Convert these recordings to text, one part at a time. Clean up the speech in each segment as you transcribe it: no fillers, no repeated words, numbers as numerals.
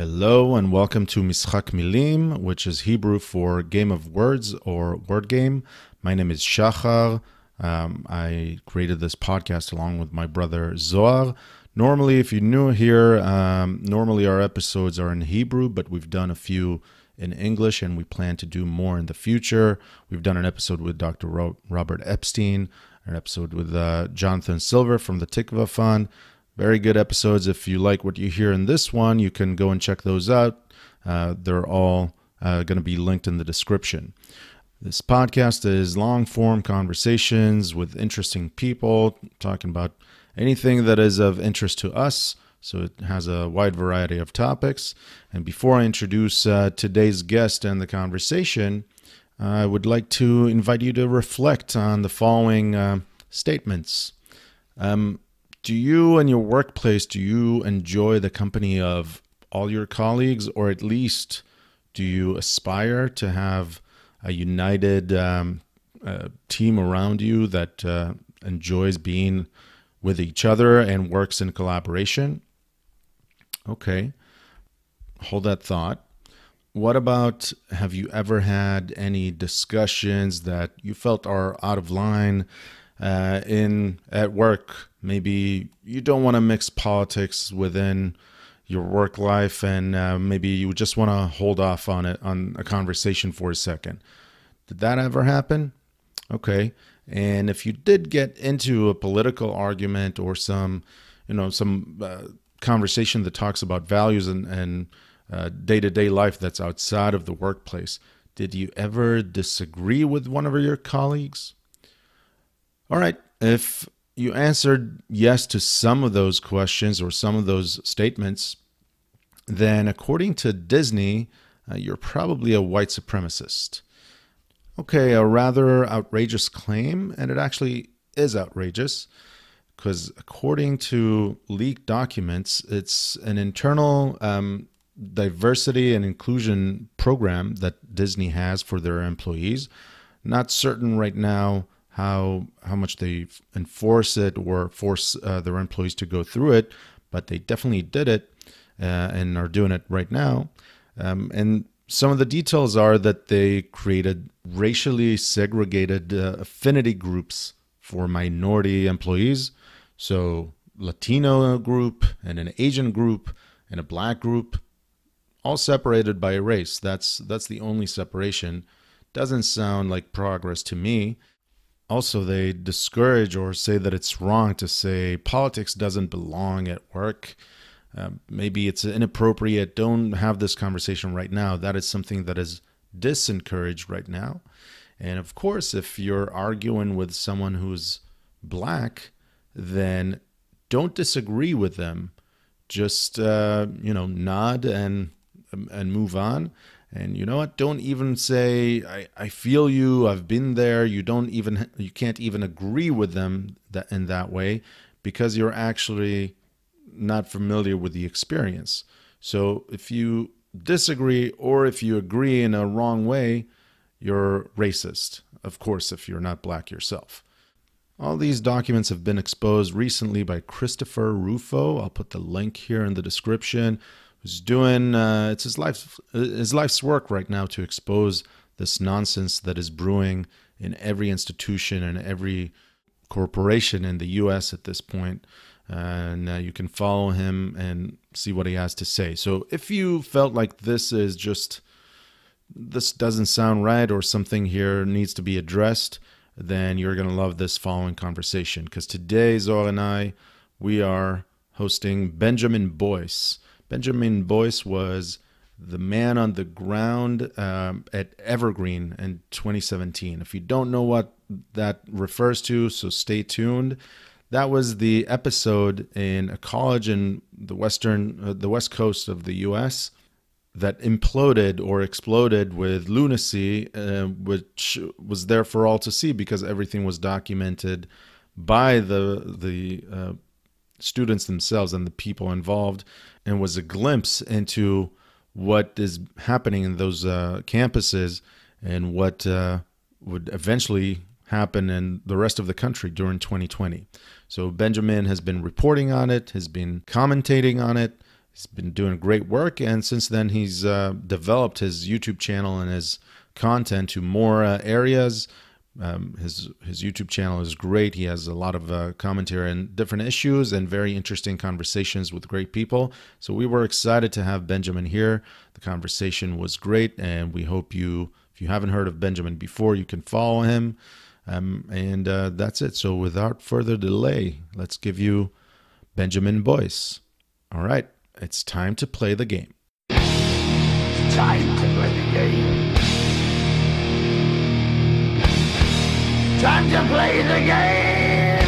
Hello and welcome to Mishak Milim, which is Hebrew for game of words or word game. My name is Shachar. I created this podcast along with my brother Zohar. Normally, if you're new here, normally our episodes are in Hebrew, but we've done a few in English and we plan to do more in the future. We've done an episode with Dr. Robert Epstein, an episode with Jonathan Silver from the Tikva Fund. Very good episodes. If you like what you hear in this one, you can go and check those out. They're all going to be linked in the description. This podcast is long-form conversations with interesting people talking about anything that is of interest to us. So it has a wide variety of topics. And before I introduce today's guest and the conversation, I would like to invite you to reflect on the following statements. Do you and your workplace, do you enjoy the company of all your colleagues, or at least do you aspire to have a united team around you that enjoys being with each other and works in collaboration? Okay, hold that thought. What about, have you ever had any discussions that you felt are out of line at work? Maybe you don't want to mix politics within your work life, and maybe you just want to hold off on a conversation for a second. Did that ever happen? Okay. And if you did get into a political argument or some conversation that talks about values and day-to-day life that's outside of the workplace, did you ever disagree with one of your colleagues? All right. If you answered yes to some of those questions or some of those statements, then according to Disney, you're probably a white supremacist. Okay, a rather outrageous claim, and it actually is outrageous because according to leaked documents, it's an internal diversity and inclusion program that Disney has for their employees. Not certain right now how much they enforce it or force their employees to go through it, but they definitely did it and are doing it right now. And some of the details are that they created racially segregated affinity groups for minority employees. So Latino group and an Asian group and a black group, all separated by race. That's the only separation. Doesn't sound like progress to me. Also, they discourage or say that it's wrong to say politics doesn't belong at work. Maybe it's inappropriate. Don't have this conversation right now. That is something that is disencouraged right now. And of course, if you're arguing with someone who's black, then don't disagree with them. Just, nod and move on. And you know what? Don't even say, I feel you, I've been there. You can't even agree with them in that way because you're actually not familiar with the experience. So if you disagree or if you agree in a wrong way, you're racist. Of course, if you're not black yourself. All these documents have been exposed recently by Christopher Rufo. I'll put the link here in the description. Who's doing it's his life's work right now to expose this nonsense that is brewing in every institution and every corporation in the U.S. at this point. And you can follow him and see what he has to say. So if you felt like this doesn't sound right or something here needs to be addressed, then you're going to love this following conversation. Because today, Zohar and I, we are hosting Benjamin Boyce. Benjamin Boyce was the man on the ground at Evergreen in 2017. If you don't know what that refers to, so stay tuned. That was the episode in a college in the west coast of the U.S. that imploded or exploded with lunacy, which was there for all to see because everything was documented by the students themselves and the people involved, and was a glimpse into what is happening in those campuses and what would eventually happen in the rest of the country during 2020. So Benjamin has been reporting on it, has been commentating on it, He's been doing great work, and since then he's developed his YouTube channel and his content to more areas. His YouTube channel is great. He has a lot of commentary on different issues and very interesting conversations with great people. So we were excited to have Benjamin here. The conversation was great, and we hope if you haven't heard of Benjamin before, you can follow him. And that's it. So without further delay, let's give you Benjamin Boyce. All right, it's time to play the game. It's time to play the game. Time to play the game!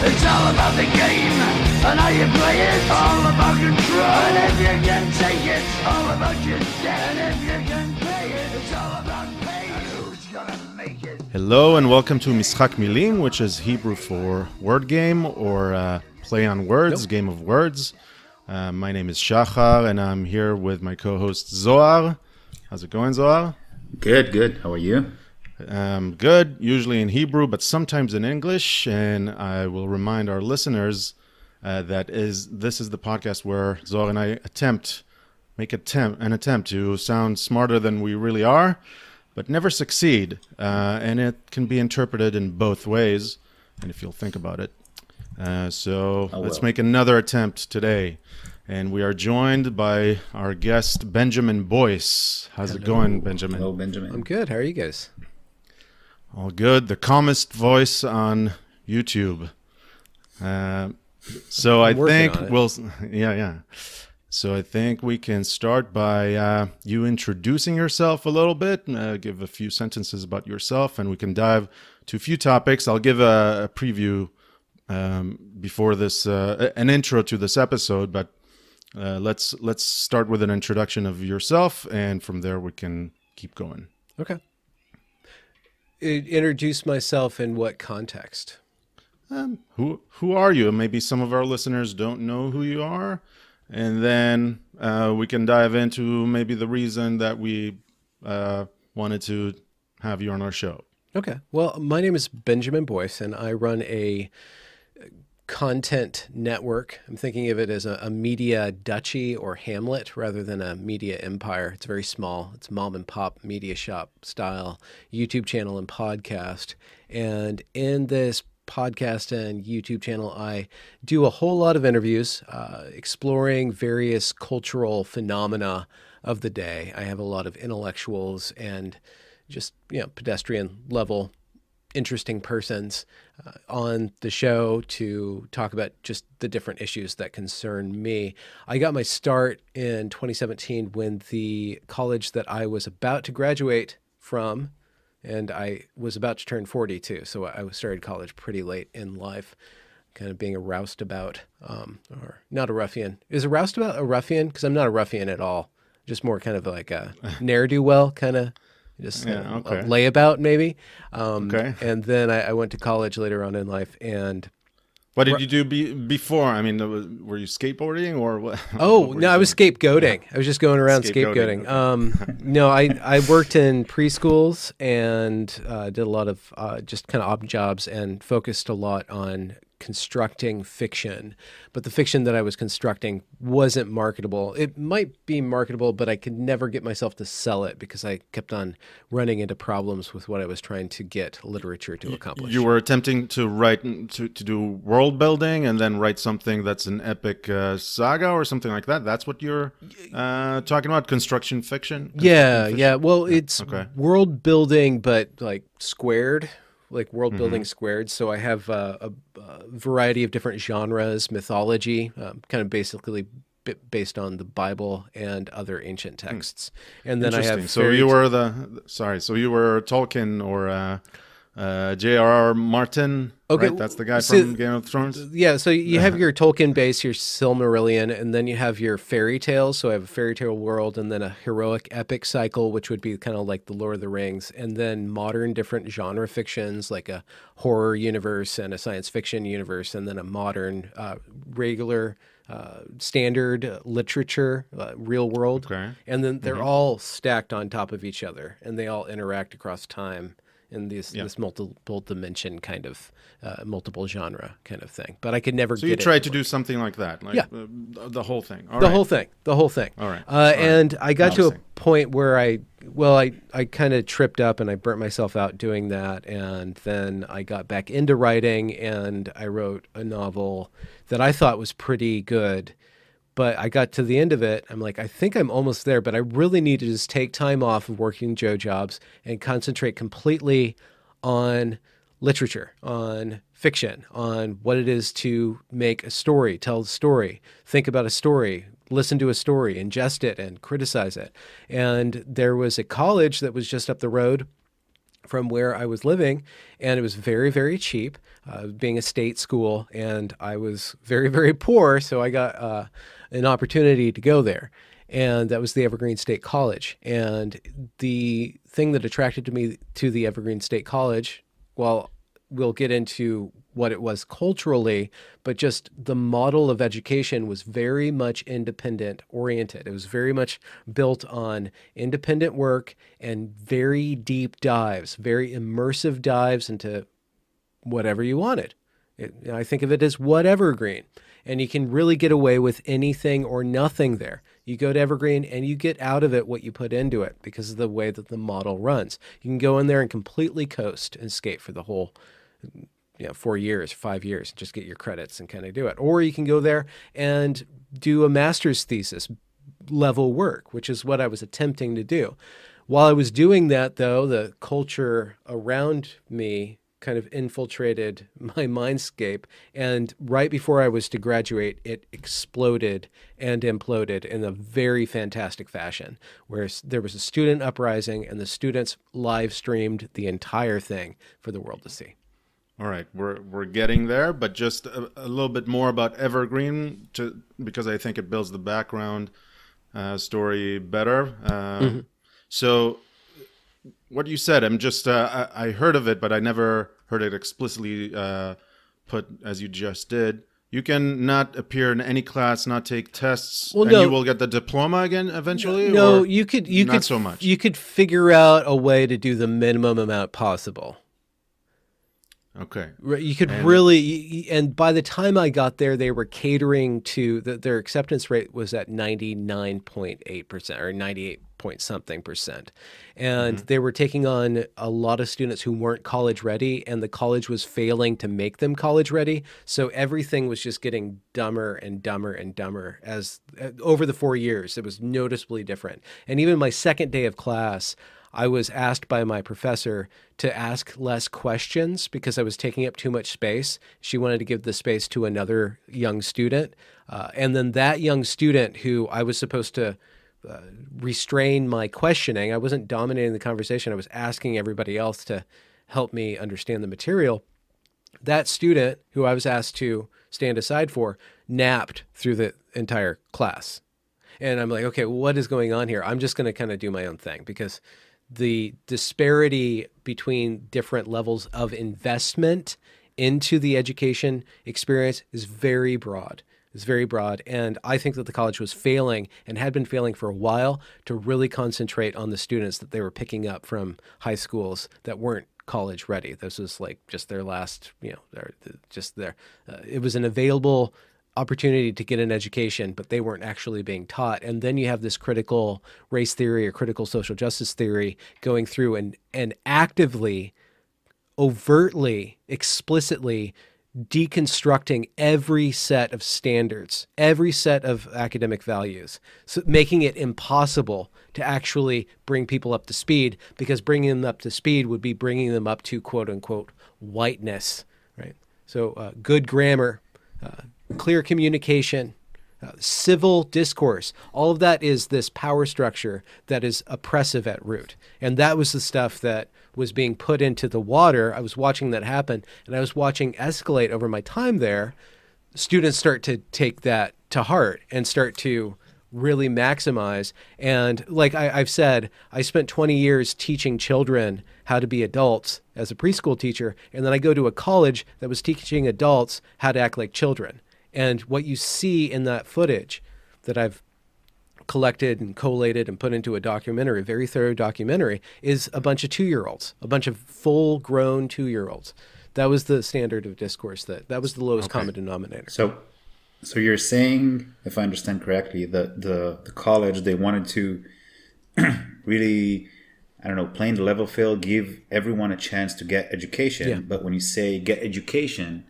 It's all about the game and how you play it. All about control. And if you can take it, all about your debt. And if you can pay it, it's all about pay. And who's gonna make it? Hello and welcome to Mishak Milim, which is Hebrew for word game or play on words, game of words. My name is Shachar and I'm here with my co-host Zohar. How's it going, Zohar? Good. How are you? Good, usually in Hebrew, but sometimes in English. And I will remind our listeners this is the podcast where Zohar and I make an attempt to sound smarter than we really are, but never succeed. And it can be interpreted in both ways, and if you'll think about it. Let's make another attempt today. And we are joined by our guest, Benjamin Boyce. How's it going, Benjamin? Hello, Benjamin. I'm good. How are you guys? All good. The calmest voice on YouTube. So I think So I think we can start by you introducing yourself a little bit, give a few sentences about yourself, and we can dive to a few topics. I'll give a preview before this, an intro to this episode, but let's start with an introduction of yourself, and from there we can keep going. Okay. Introduce myself in what context? Who are you? Maybe some of our listeners don't know who you are, and then we can dive into maybe the reason that we wanted to have you on our show. Okay. Well, my name is Benjamin Boyce, and I run a content network. I'm thinking of it as a media duchy or hamlet rather than a media empire. It's very small. It's mom and pop media shop style YouTube channel and podcast. And in this podcast and YouTube channel, I do a whole lot of interviews exploring various cultural phenomena of the day. I have a lot of intellectuals and just pedestrian level interesting persons on the show to talk about just the different issues that concern me. I got my start in 2017 when the college that I was about to graduate from, and I was about to turn 40 too, so I started college pretty late in life, kind of being a roustabout, or not a ruffian. Is a roustabout a ruffian? Because I'm not a ruffian at all, just more kind of like a ne'er-do-well kind of. Just a layabout, maybe. And then I went to college later on in life. And what did you do before? I mean, were you skateboarding or what? I was scapegoating. I was just going around scapegoating. No, I worked in preschools and did a lot of just kind of odd jobs and focused a lot on constructing fiction, but the fiction that I was constructing wasn't marketable. It might be marketable, but I could never get myself to sell it because I kept on running into problems with what I was trying to get literature to accomplish. You were attempting to write, to do world building and then write something that's an epic saga or something like that. That's what you're talking about, construction fiction? Yeah. Well, it's world building, but like squared. Like world building squared. So I have a variety of different genres, mythology, kind of basically based on the Bible and other ancient texts. And then I have so you were Tolkien or J.R.R. Martin, right? That's the guy from Game of Thrones? Yeah, so you have your Tolkien base, your Silmarillion, and then you have your fairy tales. So I have a fairy tale world and then a heroic epic cycle, which would be kind of like the Lord of the Rings, and then modern different genre fictions like a horror universe and a science fiction universe, and then a modern regular standard literature, real world. Okay. And then they're all stacked on top of each other, and they all interact across time in this multiple dimension kind of multiple genre kind of thing. But I could never So get you it. tried to do something like that, like Yeah. The whole thing. All The right. whole thing. The whole thing. All right. And I got to a Interesting. point where I kind of tripped up and I burnt myself out doing that. And then I got back into writing and I wrote a novel that I thought was pretty good. But I got to the end of it. I'm like, I think I'm almost there, but I really need to just take time off of working Joe jobs and concentrate completely on literature, on fiction, on what it is to make a story, tell a story, think about a story, listen to a story, ingest it, and criticize it. And there was a college that was just up the road from where I was living, and it was very, very cheap, being a state school, and I was very, very poor, so I got an opportunity to go there. And that was the Evergreen State College. And the thing that attracted me to the Evergreen State College, well, we'll get into what it was culturally, but just the model of education was very much independent oriented. It was very much built on independent work and very deep dives, very immersive dives into whatever you wanted. I think of it as whatever green. And you can really get away with anything or nothing there. You go to Evergreen and you get out of it what you put into it because of the way that the model runs. You can go in there and completely coast and skate for the whole 4 years, 5 years, and just get your credits and kind of do it. Or you can go there and do a master's thesis level work, which is what I was attempting to do. While I was doing that, though, the culture around me kind of infiltrated my mindscape. And right before I was to graduate, it exploded and imploded in a very fantastic fashion, where there was a student uprising and the students live streamed the entire thing for the world to see. All right, we're getting there, but just a little bit more about Evergreen, because I think it builds the background story better. So what you said, I heard of it, but I never heard it explicitly put as you just did. You can not appear in any class, not take tests, and you will get the diploma again eventually? No, or you could not so much. You could figure out a way to do the minimum amount possible. Okay. You could really, and by the time I got there, they were catering to, their acceptance rate was at 99.8% or 98 point something percent. And they were taking on a lot of students who weren't college ready, and the college was failing to make them college ready. So everything was just getting dumber and dumber and dumber as over the 4 years. It was noticeably different. And even my second day of class, I was asked by my professor to ask less questions because I was taking up too much space. She wanted to give the space to another young student. And then that young student who I was supposed to restrain my questioning, I wasn't dominating the conversation. I was asking everybody else to help me understand the material. That student who I was asked to stand aside for napped through the entire class. And I'm like, okay, what is going on here? I'm just going to kind of do my own thing because the disparity between different levels of investment into the education experience is very broad. It's very broad. And I think that the college was failing and had been failing for a while to really concentrate on the students that they were picking up from high schools that weren't college ready. This was like just their last, it was an available opportunity to get an education, but they weren't actually being taught. And then you have this critical race theory or critical social justice theory going through and actively, overtly, explicitly deconstructing every set of standards, every set of academic values, so making it impossible to actually bring people up to speed, because bringing them up to speed would be bringing them up to quote unquote whiteness, right? So good grammar, clear communication, civil discourse, all of that is this power structure that is oppressive at root. And that was the stuff that was being put into the water. I was watching that happen, and I was watching escalate over my time there. Students start to take that to heart and start to really maximize. And like I've said, I spent 20 years teaching children how to be adults as a preschool teacher, and then I go to a college that was teaching adults how to act like children. And what you see in that footage that I've collected and collated and put into a documentary, a very thorough documentary, is a bunch of 2-year-olds, a bunch of full-grown 2-year-olds. That was the standard of discourse. That was the lowest common denominator. So you're saying, if I understand correctly, that the college, they wanted to really, I don't know, playing the level field, give everyone a chance to get education. Yeah. But when you say get education,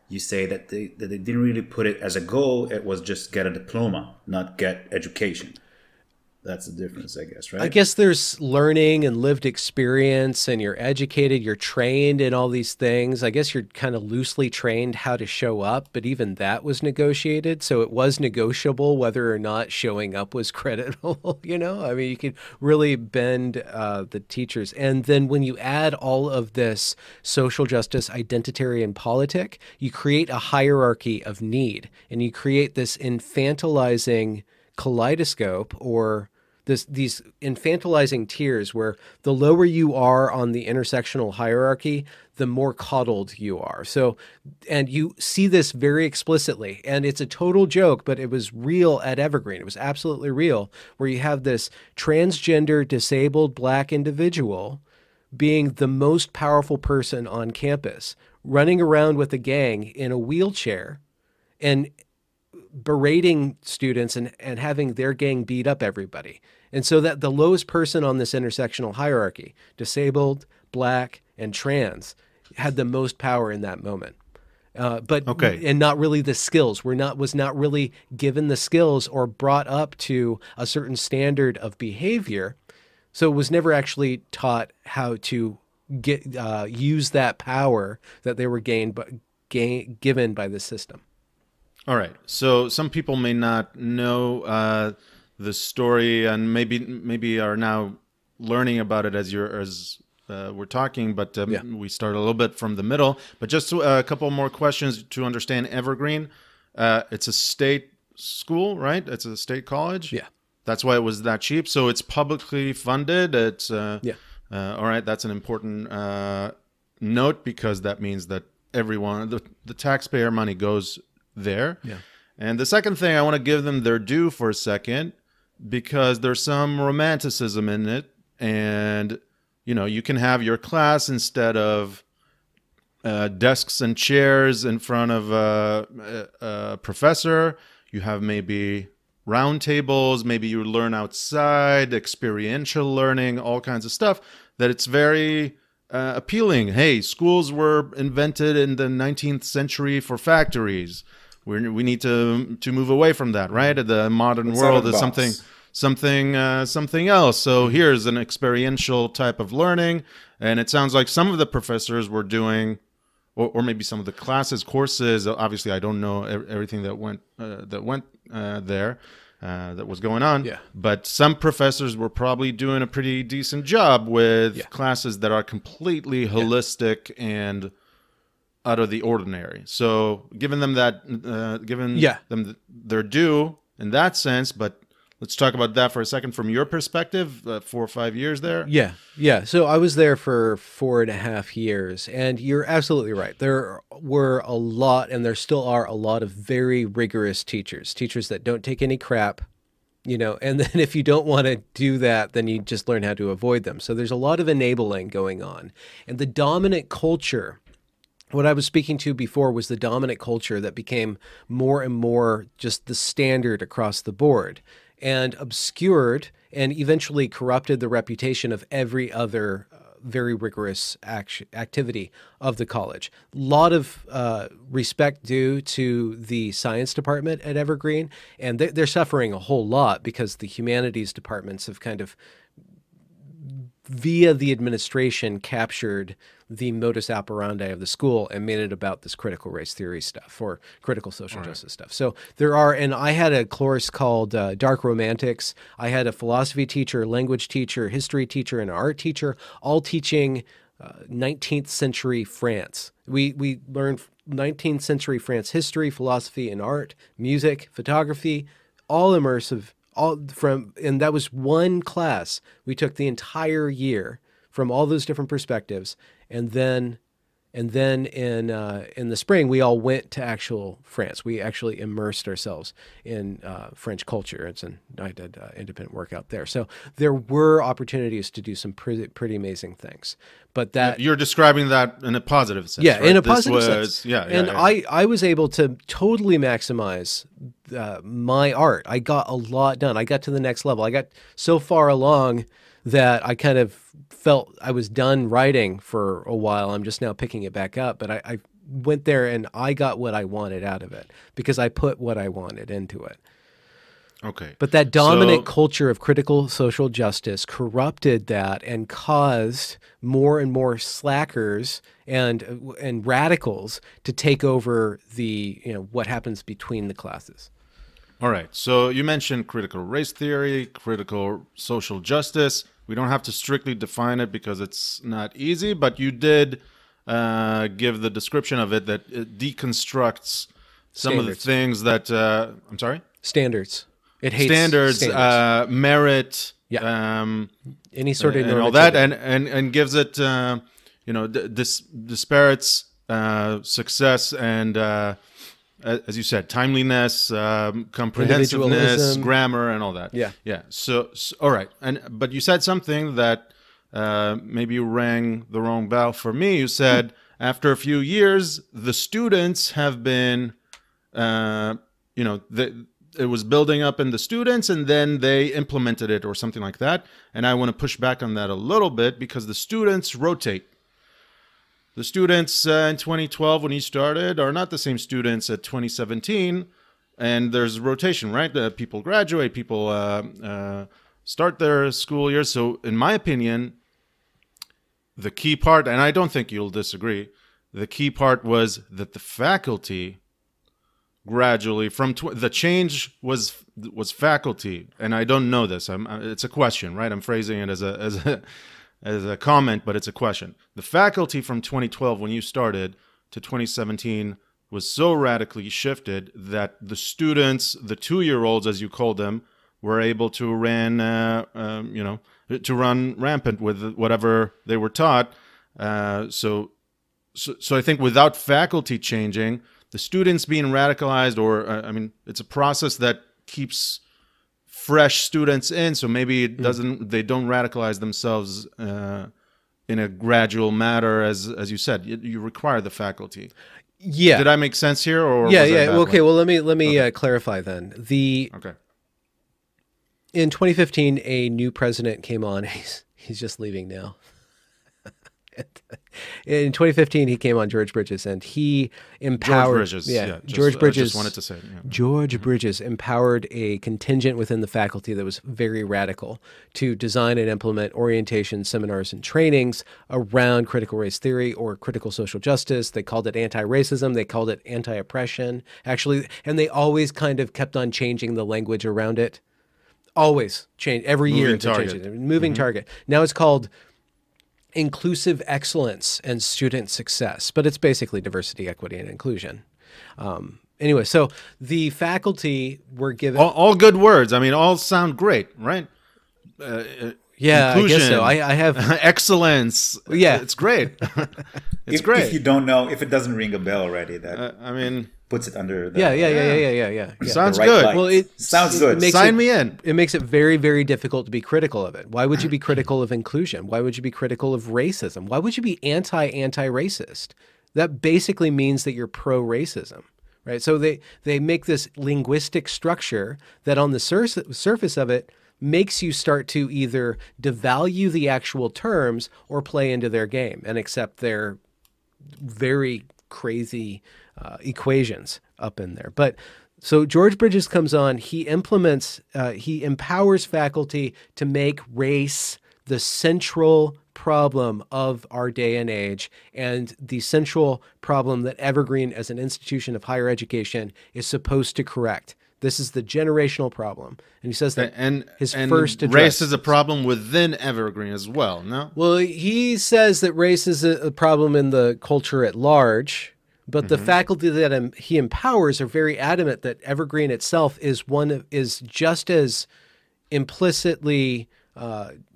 you say that they didn't really put it as a goal. It was just get a diploma, not get education. That's the difference, I guess, right? I guess there's learning and lived experience, and you're educated, you're trained in all these things. I guess you're kind of loosely trained how to show up, but even that was negotiated. So it was negotiable whether or not showing up was creditable, you know? I mean, you could really bend the teachers. And then when you add all of this social justice, identitarian politic, you create a hierarchy of need, and you create this infantilizing kaleidoscope, or these infantilizing tiers where the lower you are on the intersectional hierarchy, the more coddled you are. So, and you see this very explicitly, and it's a total joke, but it was real at Evergreen. It was absolutely real, where you have this transgender, disabled Black individual being the most powerful person on campus, running around with a gang in a wheelchair and berating students and having their gang beat up everybody. And so that the lowest person on this intersectional hierarchy, disabled, Black, and trans, had the most power in that moment. And not really the skills. Was not really given the skills or brought up to a certain standard of behavior. So it was never actually taught how to use that power that they were given by the system. All right. So some people may not know the story, and maybe are now learning about it as we're talking. But we start a little bit from the middle. But just a couple more questions to understand Evergreen. It's a state school, right? It's a state college. Yeah. That's why it was that cheap. So it's publicly funded. It's all right. That's an important note, because that means that everyone, the taxpayer money goes there. Yeah. And the second thing, I want to give them their due for a second, because there's some romanticism in it. And, you know, you can have your class instead of desks and chairs in front of a professor. You have maybe round tables, maybe you learn outside, experiential learning, all kinds of stuff that it's very appealing. Hey, schools were invented in the 19th century for factories. We need to move away from that, right? The modern world is something else. So here's an experiential type of learning, and it sounds like some of the professors were doing, or maybe some of the courses. Obviously, I don't know everything that went there. That was going on. Yeah. But some professors were probably doing a pretty decent job with classes that are completely holistic and out of the ordinary. So giving them them their due in that sense. But let's talk about that for a second from your perspective. 4 or 5 years there. Yeah. So I was there for 4.5 years, and you're absolutely right. There were a lot, and there still are a lot of very rigorous teachers that don't take any crap, you know, and then if you don't want to do that, then you just learn how to avoid them. So there's a lot of enabling going on. And the dominant culture, what I was speaking to before, was the dominant culture that became more and more just the standard across the board, and obscured and eventually corrupted the reputation of every other very rigorous activity of the college. A lot of respect due to the science department at Evergreen, and they're suffering a whole lot because the humanities departments have kind of, via the administration, captured the modus operandi of the school and made it about this critical race theory stuff or critical social justice stuff. So there are, and I had a course called Dark Romantics. I had a philosophy teacher, language teacher, history teacher, and an art teacher, all teaching 19th century France. We learned 19th century France history, philosophy, and art, music, photography, all immersive. And that was one class we took the entire year from all those different perspectives. And then And then in the spring, we all went to actual France. We actually immersed ourselves in French culture. I did independent work out there. So there were opportunities to do some pretty amazing things. But that you're describing that in a positive sense. yeah, right? in a This positive was, sense. Yeah, and I was able to totally maximize my art. I got a lot done. I got to the next level. I got so far along that I kind of felt I was done writing for a while. I'm just now picking it back up. But I went there and I got what I wanted out of it because I put what I wanted into it. Okay. But that dominant culture of critical social justice corrupted that and caused more and more slackers and radicals to take over what happens between the classes. All right. So you mentioned critical race theory, critical social justice. We don't have to strictly define it because it's not easy, but you did give the description of it that it deconstructs some of the things that I'm sorry? Standards. It hates standards. Merit, any sort of and all that, and gives it disparates success and as you said, timeliness, comprehensiveness, grammar, and all that. Yeah. So all right, but you said something that maybe you rang the wrong bell for me. You said after a few years, the students have been, it was building up in the students and then they implemented it or something like that. And I want to push back on that a little bit because the students rotate. The students in 2012 when you started are not the same students at 2017. And there's rotation, right? People graduate, people start their school years. So in my opinion, the key part, and I don't think you'll disagree, the key part was that the faculty gradually the change was faculty, and I don't know this. It's a question, right? I'm phrasing it as a comment, but it's a question. The faculty from 2012 when you started to 2017 was so radically shifted that the students, the 2-year-olds as you called them, were able to run rampant with whatever they were taught. So I think without faculty changing, the students being radicalized, or it's a process that keeps fresh students in. So maybe it doesn't. They don't radicalize themselves in a gradual manner, as you said. You require the faculty. Yeah. Did I make sense here? Or yeah. Okay. Well, let me clarify then. In 2015, a new president came on. He's just leaving now. In 2015, he came on, George Bridges, and he empowered. George Bridges. George Bridges. I just wanted to say. Yeah. George Bridges empowered a contingent within the faculty that was very radical to design and implement orientation seminars and trainings around critical race theory or critical social justice. They called it anti-racism. They called it anti-oppression, actually, and they always kind of kept on changing the language around it. Always change every year. Moving target. Now it's called inclusive excellence and student success, but it's basically diversity, equity, and inclusion. Anyway, so the faculty were given all good words. I mean, all sound great, right? Yeah, inclusion, I guess so. I have excellence. Yeah, it's great. It's great. If you don't know, if it doesn't ring a bell already, that puts it under. The, yeah. Sounds right good. light. Well, it sounds good. Sign me in. It makes it very, very difficult to be critical of it. Why would you be critical of inclusion? Why would you be critical of racism? Why would you be anti-racist? That basically means that you're pro-racism, right? So they make this linguistic structure that on the surface of it makes you start to either devalue the actual terms or play into their game and accept their very crazy equations up in there. But so George Bridges comes on, he empowers faculty to make race the central problem of our day and age and the central problem that Evergreen as an institution of higher education is supposed to correct. This is the generational problem. And he says that first address. Race is a problem within Evergreen as well, no? Well, he says that race is a problem in the culture at large, but the faculty that he empowers are very adamant that Evergreen itself is just as implicitly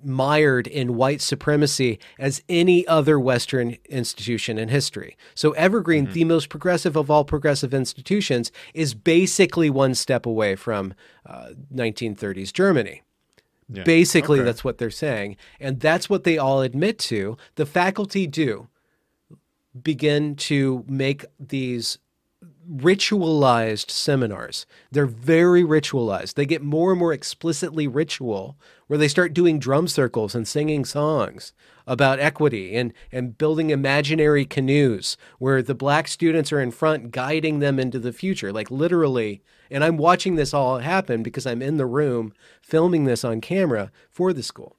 mired in white supremacy as any other Western institution in history. So Evergreen, the most progressive of all progressive institutions, is basically one step away from 1930s Germany. Yeah. Basically, Okay. that's what they're saying. And that's what they all admit to. The faculty do begin to make these ritualized seminars. They're very ritualized. They get more and more explicitly ritual, where they start doing drum circles and singing songs about equity and building imaginary canoes where the black students are in front guiding them into the future, like literally. And I'm watching this all happen because I'm in the room filming this on camera for the school.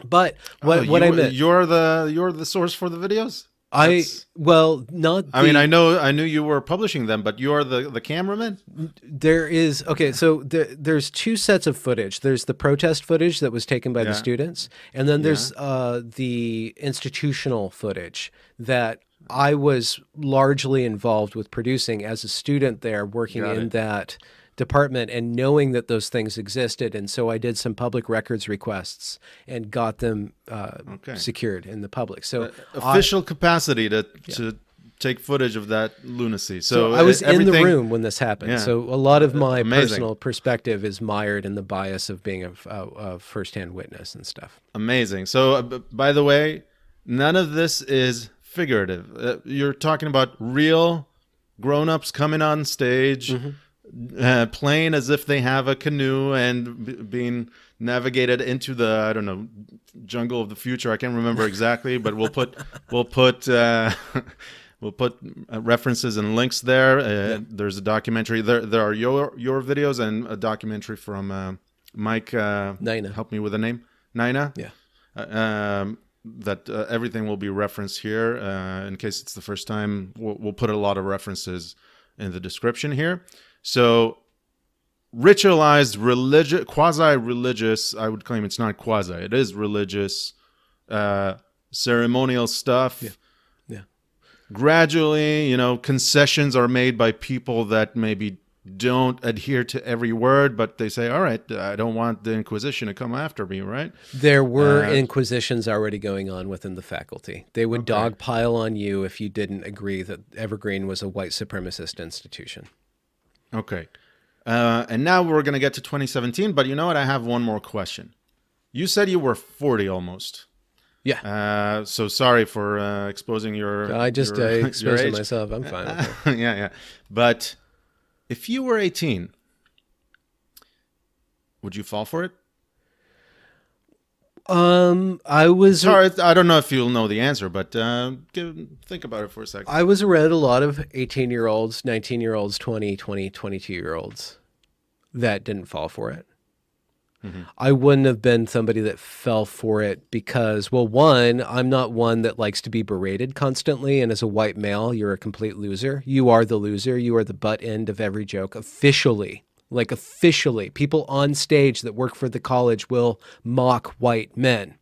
But what I meant, you're the source for the videos? not I mean, I knew you were publishing them, but you're the cameraman? there is, okay, so there's two sets of footage. There's the protest footage that was taken by the students, and then there's the institutional footage that I was largely involved with producing as a student there, working in that department and knowing that those things existed. And so I did some public records requests and got them secured in the public. So official capacity to take footage of that lunacy. So I was in the room when this happened. Yeah. So a lot of my Amazing. personal perspective is mired in the bias of being a firsthand witness and stuff. Amazing. So, by the way, none of this is figurative. You're talking about real grown-ups coming on stage, playing as if they have a canoe and being navigated into the, I don't know, jungle of the future. I can't remember exactly, but we'll put we'll put references and links there. There's a documentary. There are your videos and a documentary from Mike. Nina. Help me with the name. Nina. Yeah. That everything will be referenced here. In case it's the first time, we'll put a lot of references in the description here. So, ritualized religious, quasi-religious, I would claim it's not quasi, it is religious, ceremonial stuff. Yeah. Gradually, concessions are made by people that maybe don't adhere to every word, but they say, all right, I don't want the Inquisition to come after me, right? There were inquisitions already going on within the faculty. They would dogpile on you if you didn't agree that Evergreen was a white supremacist institution. Okay. And now we're going to get to 2017, but you know what? I have one more question. You said you were 40 almost. Yeah. So sorry for exposing your I just your exposed age. myself. I'm fine with it. Yeah. But if you were 18, would you fall for it? I was Sorry, I don't know if you'll know the answer, but think about it for a second. I was around a lot of 18-year-olds, 19-year-olds, 20, 22-year-olds that didn't fall for it. I wouldn't have been somebody that fell for it because, well, one, I'm not one that likes to be berated constantly. And as a white male, you're a complete loser. You are the loser. You are the butt end of every joke. Officially, people on stage that work for the college will mock white men.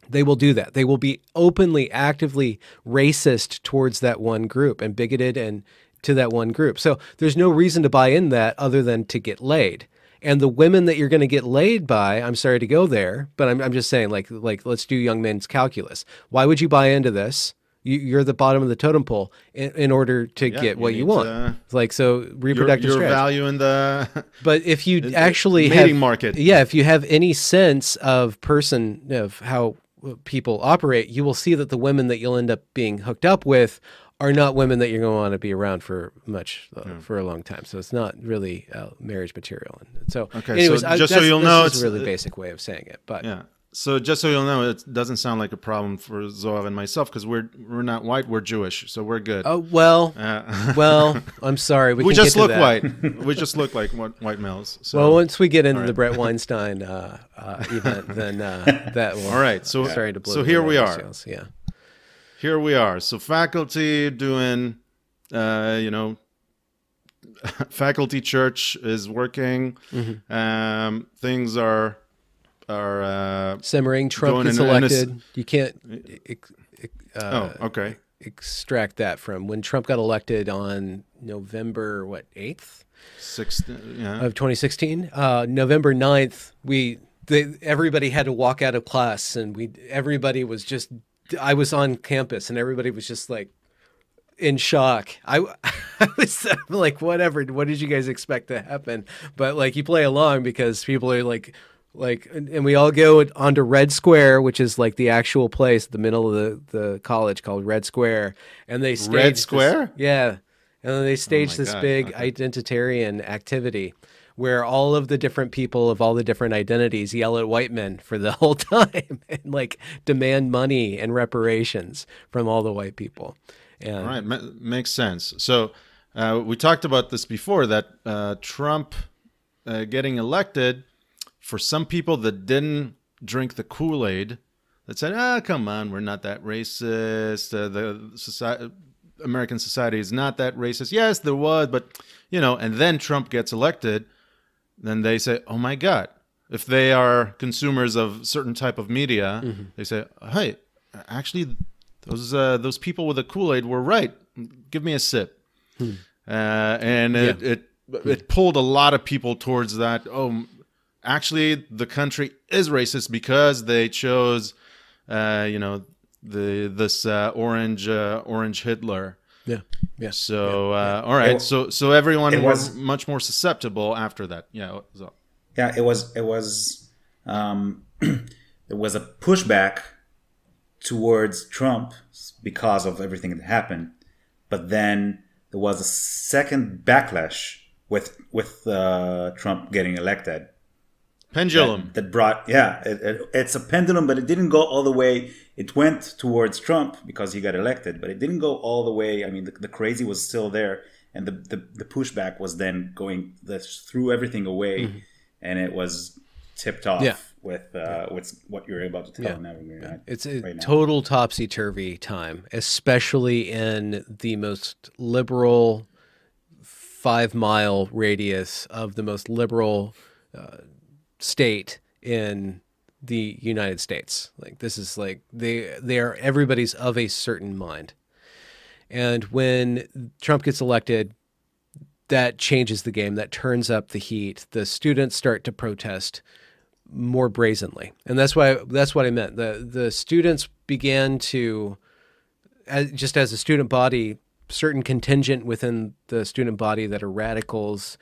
They will do that. They will be openly, actively racist towards that one group and bigoted and to that one group. So there's no reason to buy in that other than to get laid. And the women that you're going to get laid by, I'm sorry to go there, but I'm just saying, like let's do young men's calculus. Why would you buy into this? You're the bottom of the totem pole in order to get what you want. So reproductive your strategy. value in the But if you actually mating have market. Yeah, if you have any sense of how people operate, you will see that the women that you'll end up being hooked up with are not women that you're going to want to be around for for a long time. So it's not really marriage material. And so, anyways, so just so you'll know, it's it's a really basic way of saying it. But yeah. So just so you'll know, it doesn't sound like a problem for Zohar and myself because we're not white, we're Jewish, so we're good. Oh well, I'm sorry. We just look white. We just look like white males. So. Well, once we get into the Bret Weinstein event, then that will. All right. So here we are. Yeah. Here we are. So faculty doing, faculty church is working. Things are simmering. Trump gets elected. You can't extract that from when Trump got elected on November 8th? 6th, of 2016. November 9th, we everybody had to walk out of class, and everybody was just, I was on campus and everybody was just like in shock. I was like, whatever, what did you guys expect to happen? But like, you play along because people are like, and we all go onto Red Square, which is like the actual place at the middle of the college called Red Square. And they stage Red Square? Yeah. And then they stage this God. big Okay. identitarian activity where all of the different people of all the different identities yell at white men for the whole time and like demand money and reparations from all the white people. And All right, makes sense. So we talked about this before, that Trump getting elected, for some people that didn't drink the Kool-Aid, that said, come on, we're not that racist. American society is not that racist. Yes, there was, but, and then Trump gets elected, then they say, oh my God. If they are consumers of certain type of media, they say, hey, actually, those people with the Kool-Aid were right. Give me a sip. And it pulled a lot of people towards that. Oh, actually, the country is racist because they chose, this orange Hitler. yeah. So all right, so everyone was much more susceptible after that. Yeah. So. Yeah, it was there was a pushback towards Trump because of everything that happened, but then there was a second backlash with Trump getting elected. Pendulum. That brought, it's a pendulum, but it didn't go all the way. It went towards Trump because he got elected, but it didn't go all the way. I mean, the crazy was still there, and the pushback was then going threw everything away, and it was tipped off with what you're about to tell. Right? It's a total topsy-turvy time, especially in the most liberal 5-mile radius of the most liberal state in the United States. Like, this is like they are, everybody's of a certain mind. And when Trump gets elected, that changes the game. That turns up the heat. The students start to protest more brazenly. And that's what I meant. The students began to, just as a student body, certain contingent within the student body that are radicals,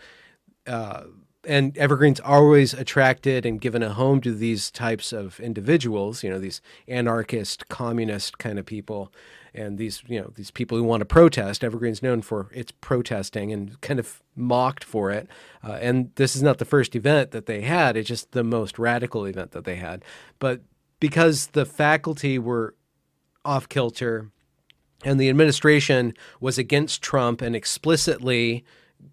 and Evergreen's always attracted and given a home to these types of individuals, these anarchist, communist kind of people, and these people who want to protest. Evergreen's known for its protesting and kind of mocked for it. And this is not the first event that they had. It's just the most radical event that they had. But because the faculty were off kilter and the administration was against Trump and explicitly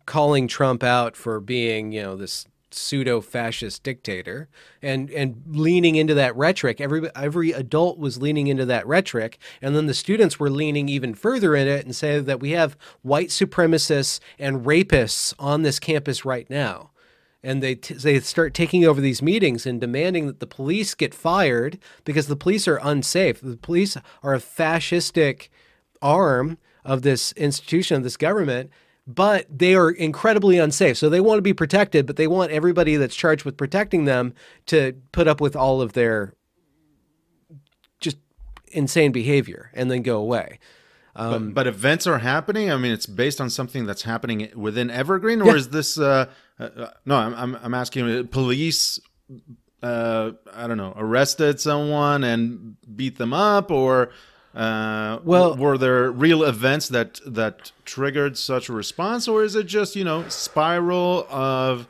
calling Trump out for being, this pseudo-fascist dictator, and leaning into that rhetoric. Every adult was leaning into that rhetoric, and then the students were leaning even further in it and saying that we have white supremacists and rapists on this campus right now. And they start taking over these meetings and demanding that the police get fired because the police are unsafe. The police are a fascistic arm of this institution, of this government, but they are incredibly unsafe. So they want to be protected, but they want everybody that's charged with protecting them to put up with all of their just insane behavior and then go away. But events are happening. I mean, it's based on something that's happening within Evergreen, or is this? No, I'm asking. Police, I don't know, arrested someone and beat them up, or were there real events that triggered such a response, or is it just spiral of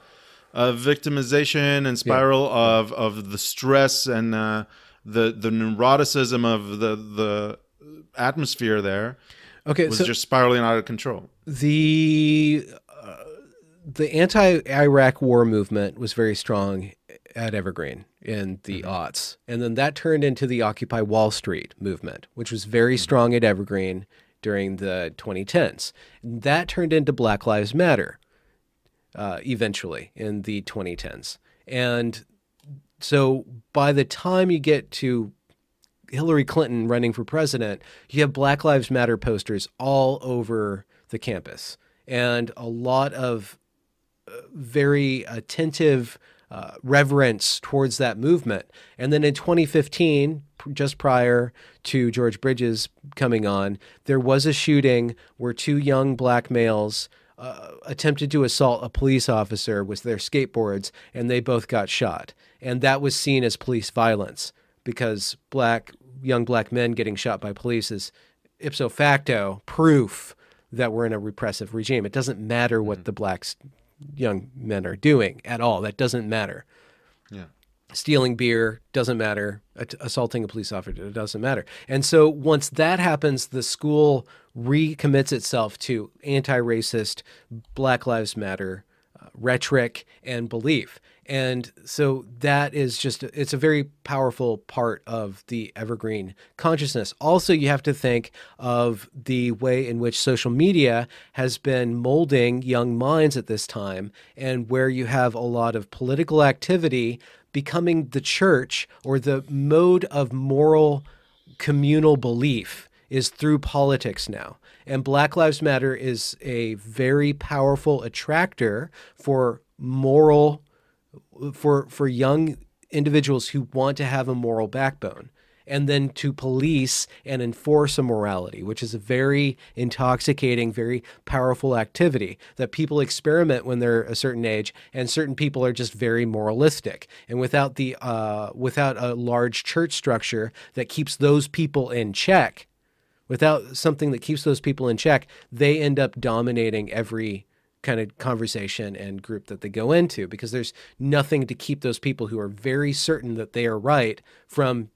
victimization and spiral of the stress and the neuroticism of the atmosphere there? Okay, was so just spiraling out of control. The anti-Iraq war movement was very strong at Evergreen in the aughts. And then that turned into the Occupy Wall Street movement, which was very strong at Evergreen during the 2010s. That turned into Black Lives Matter eventually in the 2010s. And so by the time you get to Hillary Clinton running for president, you have Black Lives Matter posters all over the campus and a lot of very attentive reverence towards that movement. And then in 2015, just prior to George Bridges coming on, there was a shooting where two young black males attempted to assault a police officer with their skateboards, and they both got shot. And that was seen as police violence because young black men getting shot by police is ipso facto proof that we're in a repressive regime. It doesn't matter what the young men are doing at all. That doesn't matter. Yeah. Stealing beer doesn't matter. Assaulting a police officer doesn't matter. And so once that happens, the school recommits itself to anti-racist, Black Lives Matter rhetoric and belief. And so that is it's a very powerful part of the Evergreen consciousness. Also, you have to think of the way in which social media has been molding young minds at this time, and where you have a lot of political activity becoming the church, or the mode of moral communal belief is through politics now. And Black Lives Matter is a very powerful attractor for young individuals who want to have a moral backbone, and then to police and enforce a morality, which is a very intoxicating, very powerful activity that people experiment when they're a certain age, and certain people are just very moralistic. And without a large church structure that keeps those people in check, without something that keeps those people in check, they end up dominating every kind of conversation and group that they go into, because there's nothing to keep those people who are very certain that they are right from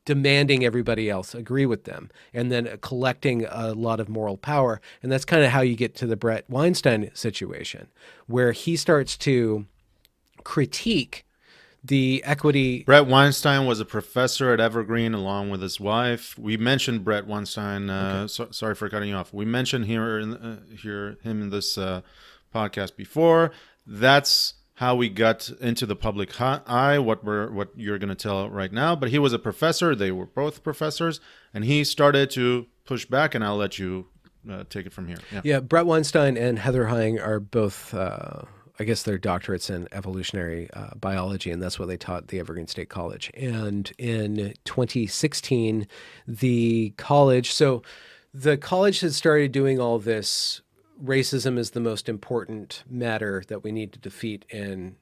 demanding everybody else agree with them, and then collecting a lot of moral power. And that's kind of how you get to the Bret Weinstein situation, where he starts to critique the equity. Bret Weinstein was a professor at Evergreen along with his wife. We mentioned Bret Weinstein. Okay. Sorry for cutting you off. We mentioned him in this podcast before. That's how we got into the public eye. What you're going to tell right now. But he was a professor. They were both professors, and he started to push back. And I'll let you take it from here. Yeah. Bret Weinstein and Heather Heying are both. I guess they're doctorates in evolutionary biology, and that's what they taught the Evergreen State College. And in 2016, the college had started doing all this. Racism is the most important matter that we need to defeat, and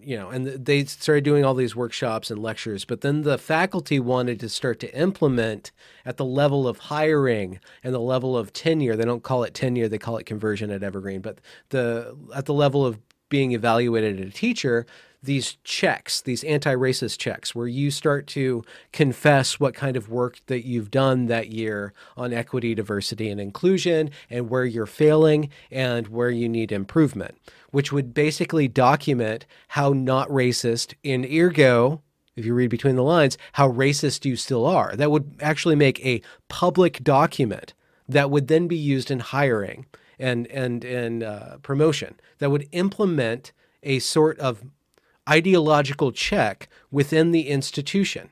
they started doing all these workshops and lectures. But then the faculty wanted to start to implement at the level of hiring and the level of tenure. They don't call it tenure, they call it conversion at Evergreen. But at the level of being evaluated as a teacher, these checks, these anti-racist checks, where you start to confess what kind of work that you've done that year on equity, diversity, and inclusion, and where you're failing and where you need improvement, which would basically document how not racist, in ergo, if you read between the lines, how racist you still are. That would actually make a public document that would then be used in hiring and promotion, that would implement a sort of ideological check within the institution,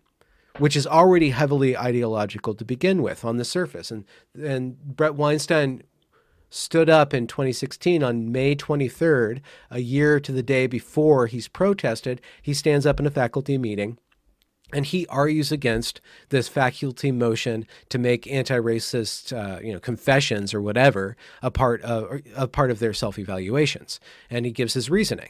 which is already heavily ideological to begin with on the surface. And Bret Weinstein stood up in 2016 on May 23rd, a year to the day before he's protested. He stands up in a faculty meeting, and he argues against this faculty motion to make anti-racist, confessions or whatever a part of their self-evaluations. And he gives his reasoning.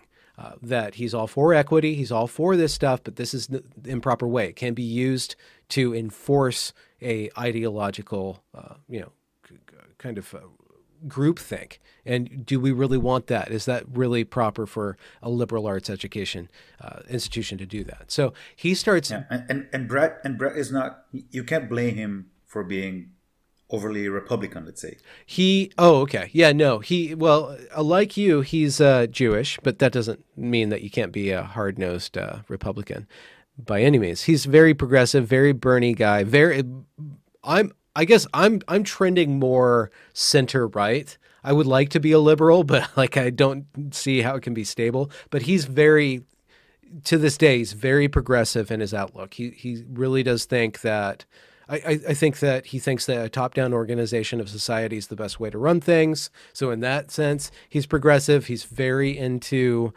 That he's all for equity, he's all for this stuff, but this is the improper way. It can be used to enforce a ideological, kind of groupthink. And do we really want that? Is that really proper for a liberal arts education institution to do that? So he starts. Yeah. And Bret is not. You can't blame him for being overly Republican, let's say. Like you, he's Jewish, but that doesn't mean that you can't be a hard-nosed Republican by any means. He's very progressive, very Bernie guy. I guess I'm trending more center right. I would like to be a liberal, but I don't see how it can be stable. But he's to this day, he's very progressive in his outlook. He really does think that I think that he thinks that a top-down organization of society is the best way to run things. So in that sense, he's progressive. He's very into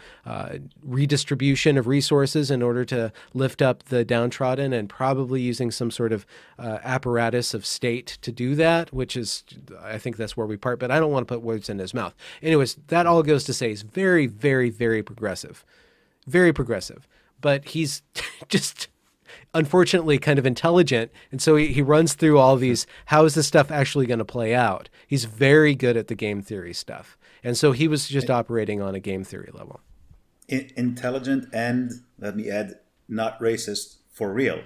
redistribution of resources in order to lift up the downtrodden, and probably using some sort of apparatus of state to do that, which is, I think that's where we part, but I don't want to put words in his mouth. Anyways, that all goes to say he's very, very, very progressive. Very progressive. But he's just unfortunately kind of intelligent, and so he runs through all these, how is this stuff actually going to play out? He's very good at the game theory stuff, and so he was just operating on a game theory level. Intelligent, and let me add, not racist for real.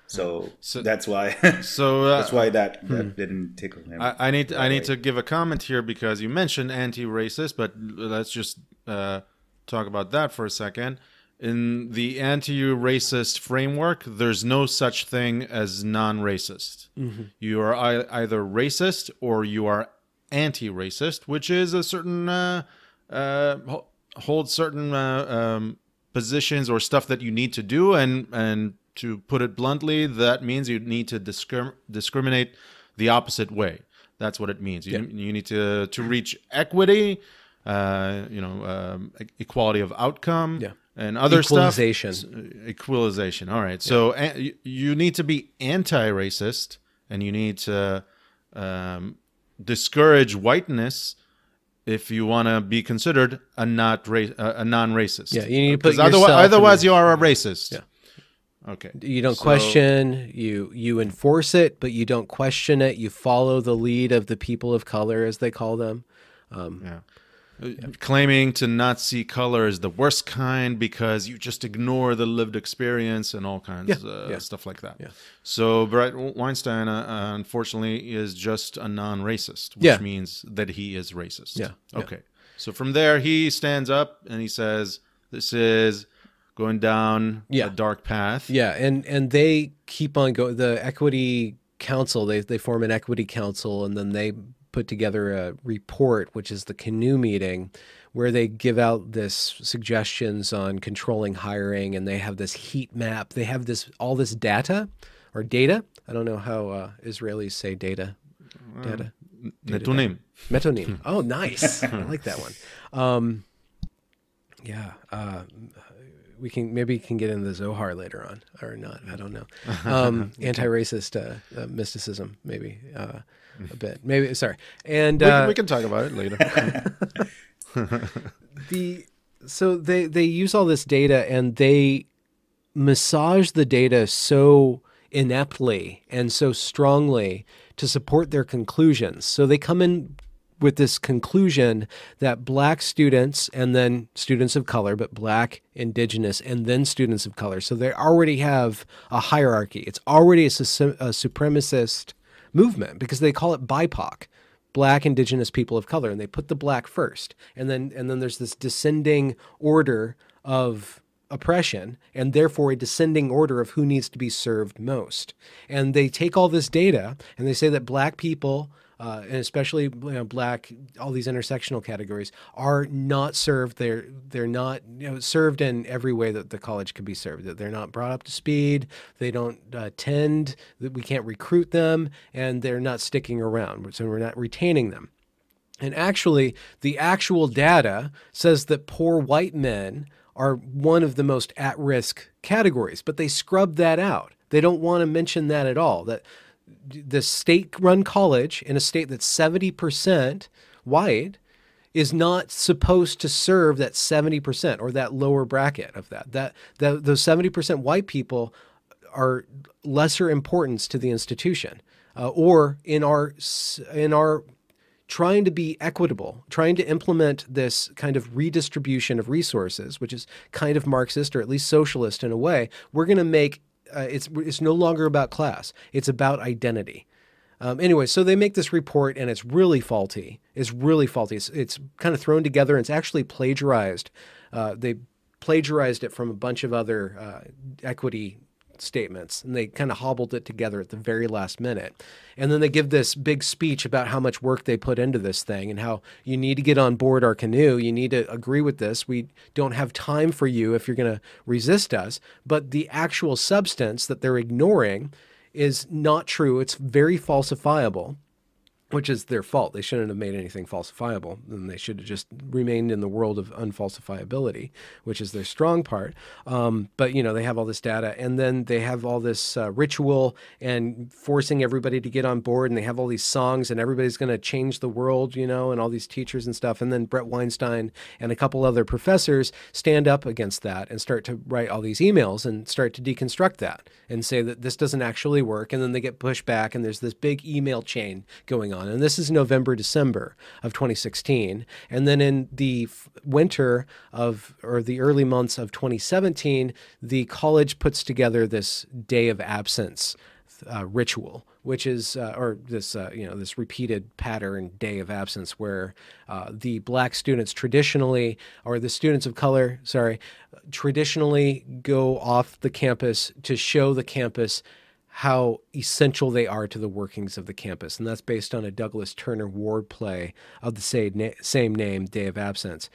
So that's why that's why that didn't tickle him. I need to give a comment here, because you mentioned anti-racist, but let's just talk about that for a second. In the anti-racist framework, there's no such thing as non-racist. Mm-hmm. You are either racist or you are anti-racist, which is a certain hold certain positions or stuff that you need to do, and to put it bluntly, that means you need to discriminate the opposite way. That's what it means. You need to reach equity, equality of outcome. Yeah. And other equalization. Stuff. Equalization. All right. So you need to be anti-racist, and you need to discourage whiteness if you want to be considered a non-racist. Yeah, you need to put yourself. Otherwise, you are a racist. Yeah. Okay. You don't question. You enforce it, but you don't question it. You follow the lead of the people of color, as they call them. Claiming to not see color is the worst kind because you just ignore the lived experience and all kinds of stuff like that. Yeah. So Bret Weinstein, unfortunately, is just a non-racist, which means that he is racist. Yeah. Okay. So from there, he stands up and he says, this is going down a dark path. Yeah, and they keep on going. The Equity Council, they form an Equity Council, and then they put together a report, which is the Canoe meeting, where they give out this suggestions on controlling hiring, and they have this heat map. They have all this data. I don't know how Israelis say data. Metonim. Metonim. Oh, nice. I like that one. We can get into the Zohar later on, or not. I don't know. Anti-racist mysticism, maybe. A bit, maybe. Sorry, and we can talk about it later. So they use all this data, and they massage the data so ineptly and so strongly to support their conclusions. So they come in with this conclusion that black students, and then students of color, but black, indigenous, and then students of color. So they already have a hierarchy. It's already a supremacist movement, because they call it BIPOC, black, indigenous, people of color, and they put the black first, and then there's this descending order of oppression, and therefore a descending order of who needs to be served most. And they take all this data and they say that black people, and especially black, all these intersectional categories, are not served. They're not served in every way that the college can be served. That they're not brought up to speed. They don't attend. That we can't recruit them, and they're not sticking around. So we're not retaining them. And actually, the actual data says that poor white men are one of the most at-risk categories, but they scrub that out. They don't want to mention that at all. That the state-run college in a state that's 70% white is not supposed to serve that 70% or that lower bracket of that. Those 70% white people are lesser importance to the institution, or in our trying to be equitable, trying to implement this kind of redistribution of resources, which is kind of Marxist or at least socialist in a way. We're going to make it's no longer about class. It's about identity. Anyway, so they make this report, and it's really faulty. It's kind of thrown together, and it's actually plagiarized. They plagiarized it from a bunch of other equity statements, and they kind of hobbled it together at the very last minute. And then they give this big speech about how much work they put into this thing and how you need to get on board our canoe. You need to agree with this. We don't have time for you if you're going to resist us. But the actual substance that they're ignoring is not true. It's very falsifiable, which is their fault. They shouldn't have made anything falsifiable. And they should have just remained in the world of unfalsifiability, which is their strong part. But, you know, they have all this data, and then they have all this ritual and forcing everybody to get on board, and they have all these songs, and everybody's going to change the world, you know, and all these teachers and stuff. And then Bret Weinstein and a couple other professors stand up against that and start to write all these emails and start to deconstruct that and say that this doesn't actually work. And then they get pushed back, and there's this big email chain going on. And this is November, December of 2016. And then in the winter of, or the early months of 2017, the college puts together this day of absence ritual, which is, or this, you know, this repeated pattern day of absence where the black students traditionally, or the students of color, sorry, traditionally go off the campus to show the campus how essential they are to the workings of the campus. And that's based on a Douglas Turner Ward play of the same name, Day of Absence,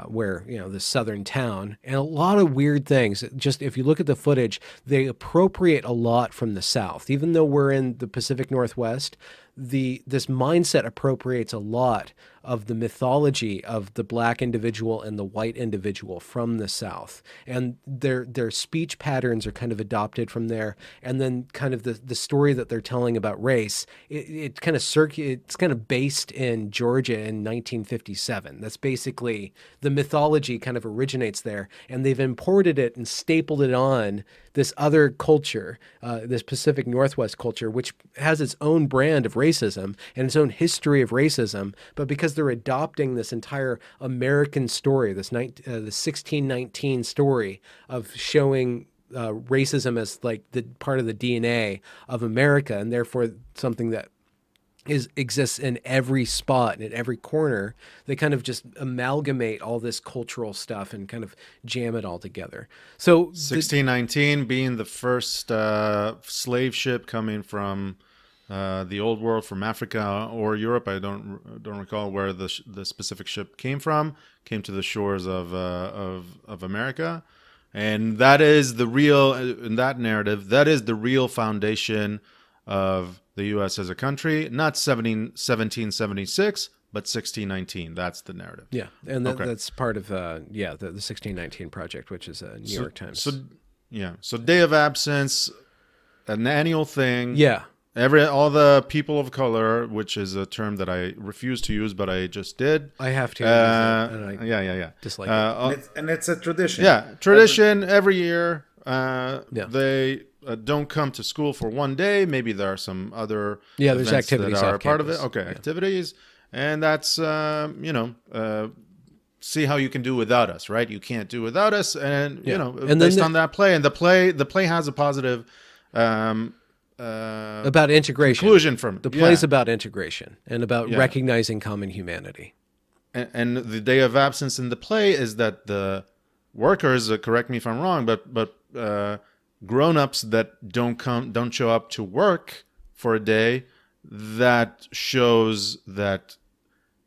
where, you know, the southern town, and a lot of weird things. Just if you look at the footage, they appropriate a lot from the South. Even though we're in the Pacific Northwest, this mindset appropriates a lot of the mythology of the black individual and the white individual from the South. And their speech patterns are kind of adopted from there. And then kind of the story that they're telling about race, it's kind of based in Georgia in 1957. That's basically the mythology kind of originates there. And they've imported it and stapled it on this other culture, this Pacific Northwest culture, which has its own brand of racism and its own history of racism. But because they're adopting this entire American story, the 1619 story of showing racism as like the part of the DNA of America, and therefore something that exists in every spot and at every corner, they kind of just amalgamate all this cultural stuff and kind of jam it all together. So 1619 being the first slave ship coming from the old world, from Africa or Europe. I don't recall where the specific ship came from. Came to the shores of America, and that is the real, in that narrative, that is the real foundation of the U.S. as a country. Not 1776, but 1619. That's the narrative. Yeah, and that's part of the 1619 Project, which is a New York Times. So Day of Absence, an annual thing. Yeah. All the people of color, which is a term that I refuse to use, but I just did. I have to. And I yeah. dislike it. And it's a tradition. Yeah, tradition every year. They don't come to school for one day. Maybe there are some other there's activities that are off part campus. of it. Okay, activities, and that's see how you can do without us, right? You can't do without us, and And based on that play, and the play has a positive. About integration. Conclusion from it. The play's about integration and about recognizing common humanity. And the Day of Absence in the play is that the workers, correct me if I'm wrong, but grown-ups that don't show up to work for a day, that shows that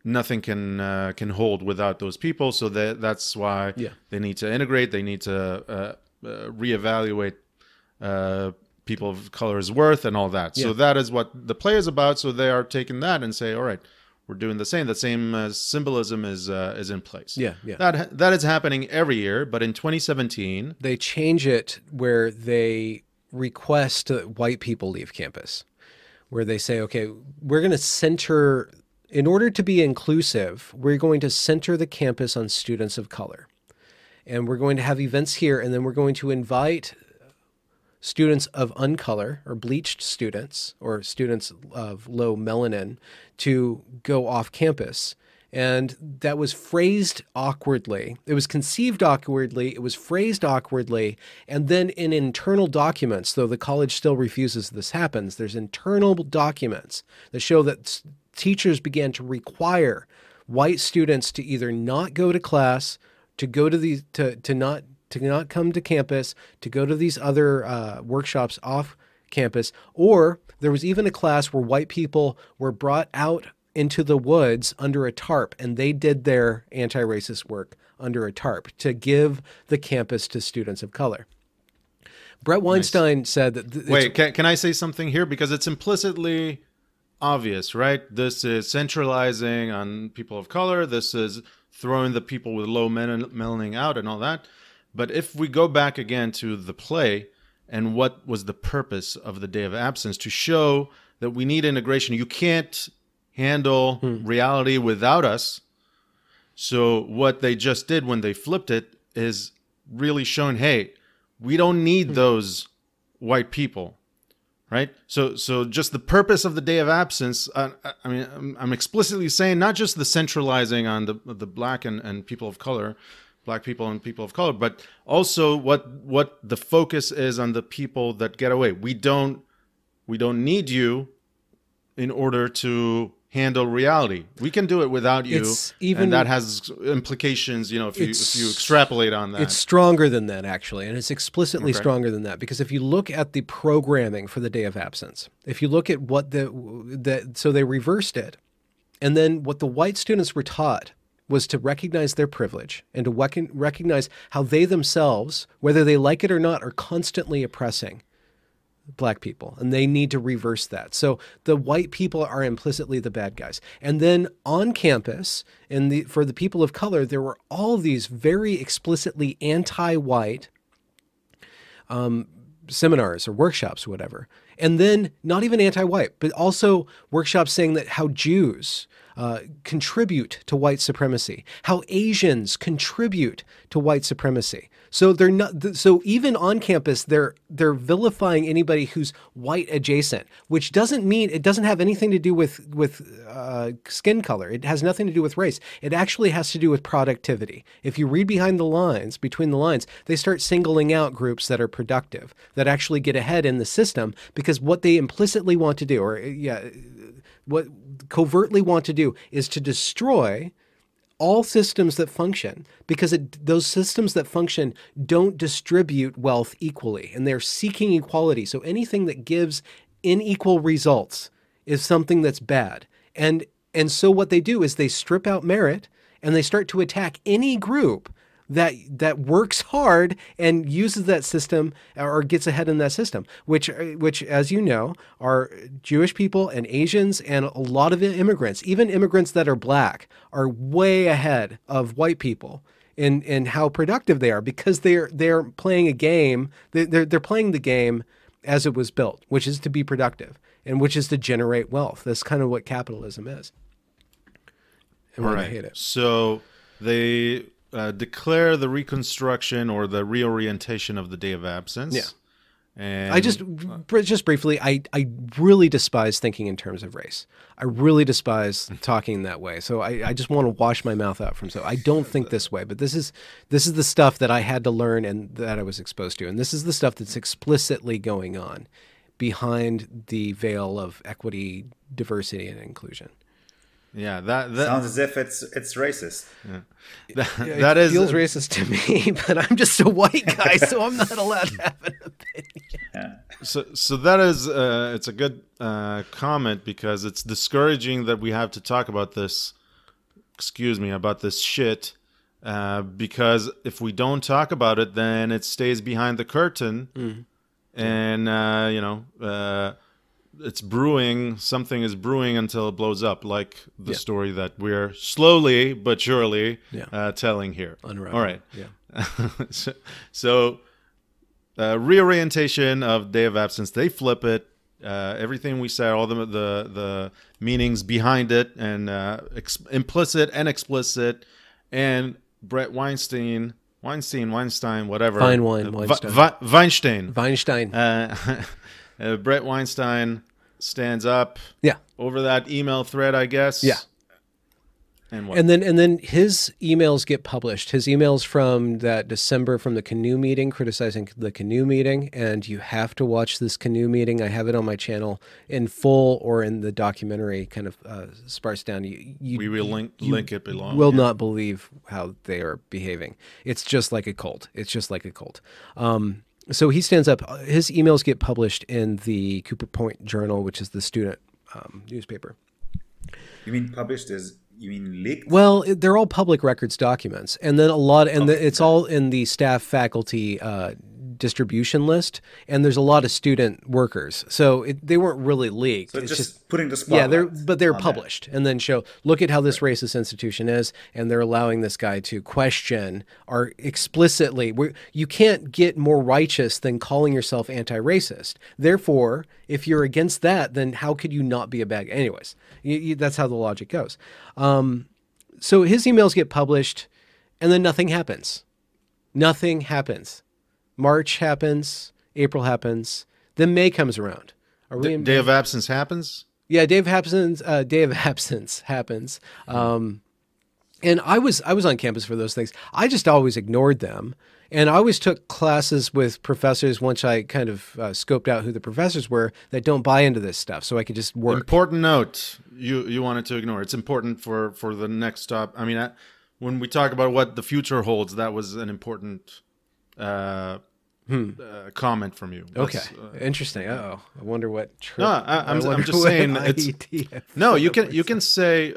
nothing can hold without those people. So that's why they need to integrate. They need to reevaluate people of color's worth and all that. So that is what the play is about. So they are taking that and say, all right, we're doing the same. The same symbolism is in place. Yeah. That is happening every year. But in 2017, they change it where they request that white people leave campus, where they say, okay, we're going to center, in order to be inclusive, we're going to center the campus on students of color. And we're going to have events here, and then we're going to invite students of uncolor, or bleached students, or students of low melanin, to go off campus. And that was phrased awkwardly. It was conceived awkwardly. It was phrased awkwardly. And then in internal documents, though the college still refuses this happens, there's internal documents that show that teachers began to require white students to either not go to class, to go to these, to not come to campus, to go to these other workshops off campus. Or there was even a class where white people were brought out into the woods under a tarp, and they did their anti-racist work under a tarp to give the campus to students of color. Bret Weinstein said that. Wait, can I say something here? Because it's implicitly obvious, right? This is centralizing on people of color. This is throwing the people with low melanin out and all that. But if we go back again to the play and what was the purpose of the Day of Absence, to show that we need integration. You can't handle reality without us. So what they just did when they flipped it is really showing, hey, we don't need those white people, right? So just the purpose of the Day of Absence, I mean, I'm explicitly saying not just the centralizing on the black and people of color, black people and people of color, but also what the focus is on the people that get away. We don't need you in order to handle reality. We can do it without you, and that has implications, if you extrapolate on that. It's stronger than that, actually, and it's explicitly stronger than that, because if you look at the programming for the Day of Absence, if you look at what so they reversed it, and then what the white students were taught was to recognize their privilege and to recognize how they themselves, whether they like it or not, are constantly oppressing black people, and they need to reverse that. So the white people are implicitly the bad guys. And then on campus, for the people of color, there were all these very explicitly anti-white seminars or workshops, whatever. And then not even anti-white, but also workshops saying that how Jews contribute to white supremacy, how Asians contribute to white supremacy. So they're not. So even on campus, they're vilifying anybody who's white adjacent, which doesn't mean it doesn't have anything to do with skin color. It has nothing to do with race. It actually has to do with productivity. If you read between the lines, they start singling out groups that are productive, that actually get ahead in the system, because what they implicitly want to do, what covertly want to do, is to destroy all systems that function, because those systems that function don't distribute wealth equally, and they're seeking equality. So anything that gives unequal results is something that's bad. And so what they do is they strip out merit, and they start to attack any group that works hard and uses that system or gets ahead in that system, which, as you know, are Jewish people and Asians and a lot of immigrants. Even immigrants that are black are way ahead of white people in how productive they are, because they're playing a game. They're playing the game as it was built, which is to be productive and which is to generate wealth. That's kind of what capitalism is. And I hate it. So they declare the reconstruction or the reorientation of the Day of Absence. Yeah. And I just briefly, I really despise thinking in terms of race. I really despise talking that way. So I just want to wash my mouth out so I don't think this way, but this is the stuff that I had to learn and that I was exposed to. And this is the stuff that's explicitly going on behind the veil of equity, diversity, and inclusion. Yeah, that sounds as if it's racist. Yeah. That feels racist to me, but I'm just a white guy, so I'm not allowed to have an opinion. Yeah. So that is it's a good comment, because it's discouraging that we have to talk about this. About this shit, because if we don't talk about it, then it stays behind the curtain, and it's brewing. Something is brewing until it blows up, like the story that we're slowly but surely telling here. Unravel. All right. Yeah. So reorientation of Day of Absence. They flip it. Everything we said, all the meanings behind it, and implicit and explicit, and Bret Weinstein, whatever. Weinstein. Bret Weinstein stands up over that email thread, I guess. Yeah. And what? And then his emails get published. His emails from that December, from the canoe meeting, criticizing the canoe meeting. And you have to watch this canoe meeting. I have it on my channel in full, or in the documentary kind of sparse down. We will link it below. You will not believe how they are behaving. It's just like a cult. So he stands up. His emails get published in the Cooper Point Journal, which is the student newspaper. You mean published as... You mean leaked? Well, they're all public records documents, and then it's all in the staff faculty distribution list, and there's a lot of student workers. So they weren't really leaked. So it's just putting the spotlight. Yeah, they're on published and then show, look at how this racist institution is, and they're allowing this guy to question or explicitly. You can't get more righteous than calling yourself anti-racist. Therefore, if you're against that, then how could you not be a bad guy? Anyways, that's how the logic goes. So his emails get published, and then nothing happens. Nothing happens. March happens. April happens. Then May comes around. Are we in Day of absence happens? Yeah, day of absence happens. And I was on campus for those things. I just always ignored them. And I always took classes with professors once I kind of scoped out who the professors were that don't buy into this stuff, so I could just work. Important note you wanted to ignore. It's important for the next stop. I mean, when we talk about what the future holds, that was an important comment from you. Okay, interesting. I wonder what. No, I'm just saying. No, you can say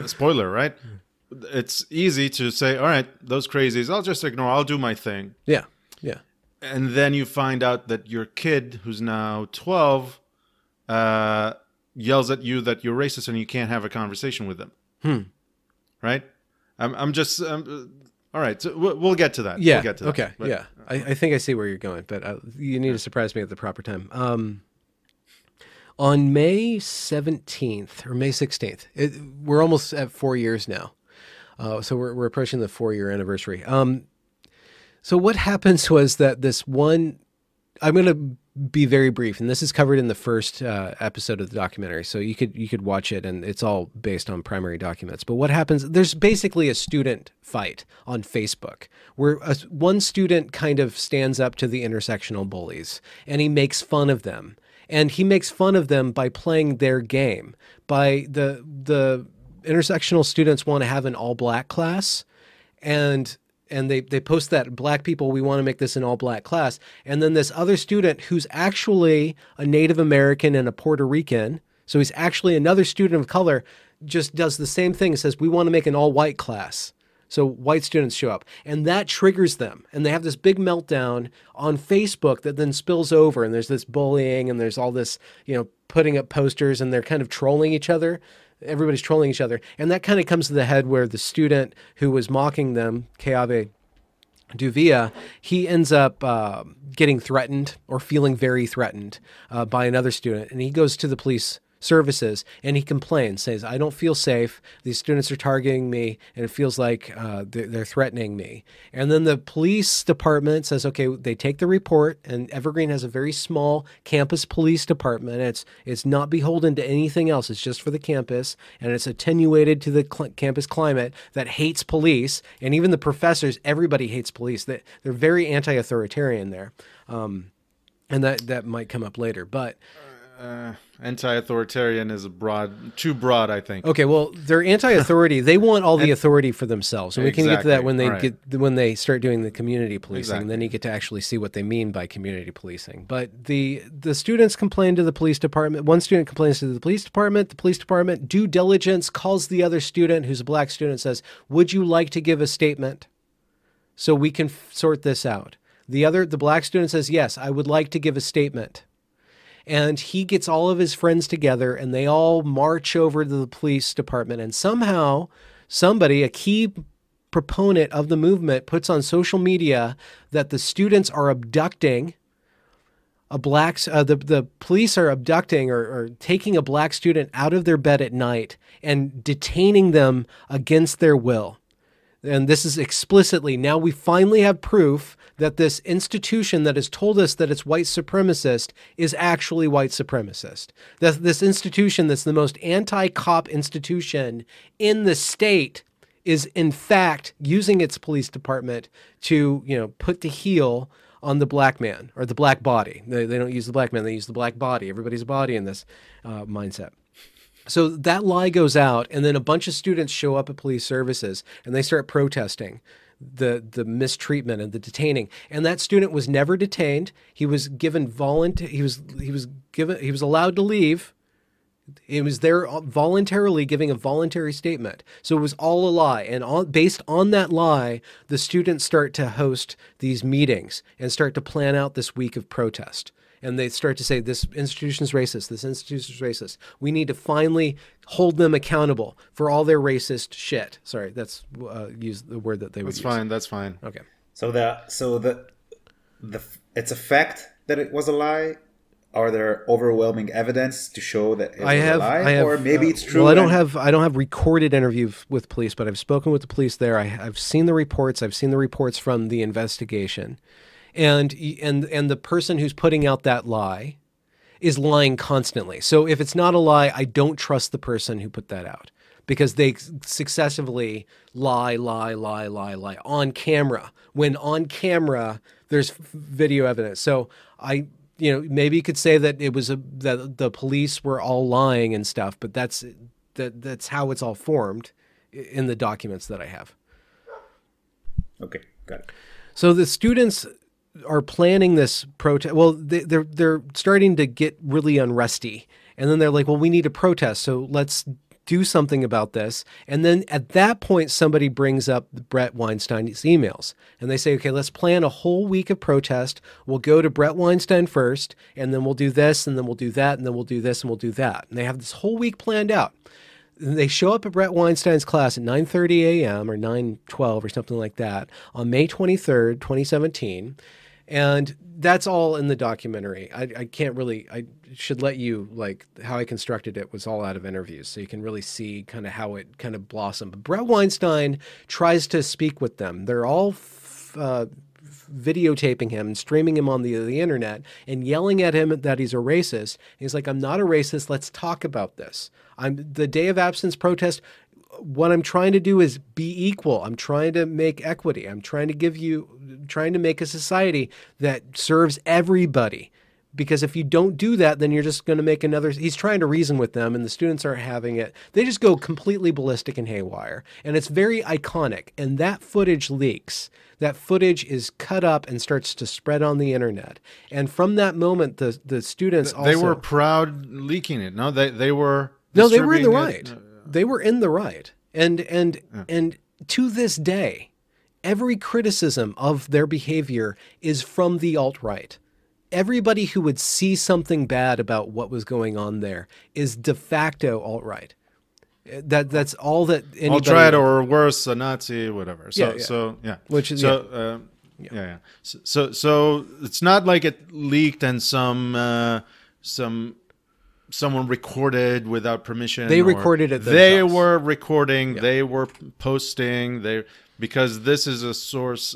spoiler, right? It's easy to say, all right, those crazies, I'll just ignore. I'll do my thing. Yeah. And then you find out that your kid, who's now 12, yells at you that you're racist and you can't have a conversation with them. Right? I'm just all right. So we'll get to that. Yeah. We'll get to that. Okay. But, yeah. I think I see where you're going, but you need to surprise me at the proper time. On May 17th or May 16th, we're almost at 4 years now. So we're approaching the 4-year anniversary. So what happens was that this one, I'm going to be very brief, and this is covered in the first episode of the documentary. So you could watch it, and it's all based on primary documents. But what happens? There's basically a student fight on Facebook where one student kind of stands up to the intersectional bullies, and he makes fun of them. And he makes fun of them by playing their game. By the intersectional students want to have an all-black class, and they post that black people, we want to make this an all-black class. And then this other student who's actually a Native American and a Puerto Rican, so he's actually another student of color, just does the same thing and says, we want to make an all-white class. So white students show up, and that triggers them. And they have this big meltdown on Facebook that then spills over, and there's this bullying, and there's all this, putting up posters, and they're kind of trolling each other. Everybody's trolling each other. And that kind of comes to the head where the student who was mocking them, Keabe Duvia, he ends up getting threatened or feeling very threatened by another student. And he goes to the police services and he complains, says, I don't feel safe. These students are targeting me and it feels like they're threatening me. And then the police department says, okay, they take the report, and Evergreen has a very small campus police department. It's not beholden to anything else. It's just for the campus, and it's attenuated to the campus climate that hates police. And even the professors, everybody hates police. They're very anti-authoritarian there. And that might come up later, but anti-authoritarian is too broad, I think. Okay, well, they're anti-authority. They want all the authority for themselves, and we can get to that when they start doing the community policing. And then you get to actually see what they mean by community policing. But the students complain to the police department. One student complains to the police department. The police department, due diligence, calls the other student, who's a black student, says, "Would you like to give a statement so we can sort this out?" The black student says, "Yes, I would like to give a statement." And he gets all of his friends together and they all march over to the police department. And somehow somebody, a key proponent of the movement, puts on social media that the students are abducting the police are abducting or taking a black student out of their bed at night and detaining them against their will. And this is explicitly, now we finally have proof that this institution that has told us that it's white supremacist is actually white supremacist. That this institution that's the most anti-cop institution in the state is in fact using its police department to, put the heel on the black man or the black body. They don't use the black man, they use the black body. Everybody's a body in this mindset. So that lie goes out, and then a bunch of students show up at police services and they start protesting the mistreatment and the detaining. And that student was never detained. He was given he was allowed to leave. It was there voluntarily giving a voluntary statement. So it was all a lie. And based on that lie, the students start to host these meetings and start to plan out this week of protest. And they start to say, this institution is racist. This institution is racist. We need to finally hold them accountable for all their racist shit. Sorry, that's use the word that they would use. That's fine. That's fine. Okay. So it's a fact that it was a lie. Are there overwhelming evidence to show that it was a lie, or maybe it's true? Well, I don't have recorded interviews with police, but I've spoken with the police there. I've seen the reports. I've seen the reports from the investigation, and the person who's putting out that lie is lying constantly. So if it's not a lie, I don't trust the person who put that out, because they successively lie on camera, when on camera there's video evidence. So maybe you could say that it was that the police were all lying and stuff, but that's how it's all formed in the documents that I have. Okay, got it. So the students are planning this protest. Well, they're starting to get really unresty, and then they're like, "Well, we need a protest, so let's do something about this." And then at that point, somebody brings up Bret Weinstein's emails, and they say, okay, let's plan a whole week of protest. We'll go to Bret Weinstein first, and then we'll do this, and then we'll do that, and then we'll do this, and we'll do that. And they have this whole week planned out. And they show up at Bret Weinstein's class at 9:30 a.m. or 9:12 or something like that on May 23rd, 2017. And that's all in the documentary. I can't really, I should let you, like, how I constructed it was all out of interviews. So you can really see kind of how it kind of blossomed. But Bret Weinstein tries to speak with them. They're all videotaping him and streaming him on the internet and yelling at him that he's a racist. And he's like, I'm not a racist. Let's talk about this. The day of absence protest. What I'm trying to do is be equal. I'm trying to make equity. I'm trying to make a society that serves everybody. Because if you don't do that, then you're just going to make another. He's trying to reason with them, and the students aren't having it. They just go completely ballistic and haywire. And it's very iconic. And that footage leaks. That footage is cut up and starts to spread on the internet. And from that moment, the students They were proud leaking it. No, they were. No, they were in the right. They were in the right. And to this day, every criticism of their behavior is from the alt-right. Everybody who would see something bad about what was going on there is de facto alt-right. That's all that anybody... Alt-right or worse, a Nazi, whatever. So, Which is... So it's not like it leaked and someone recorded without permission. They recorded it themselves. They were recording. Yeah. They were posting. Because this is a source.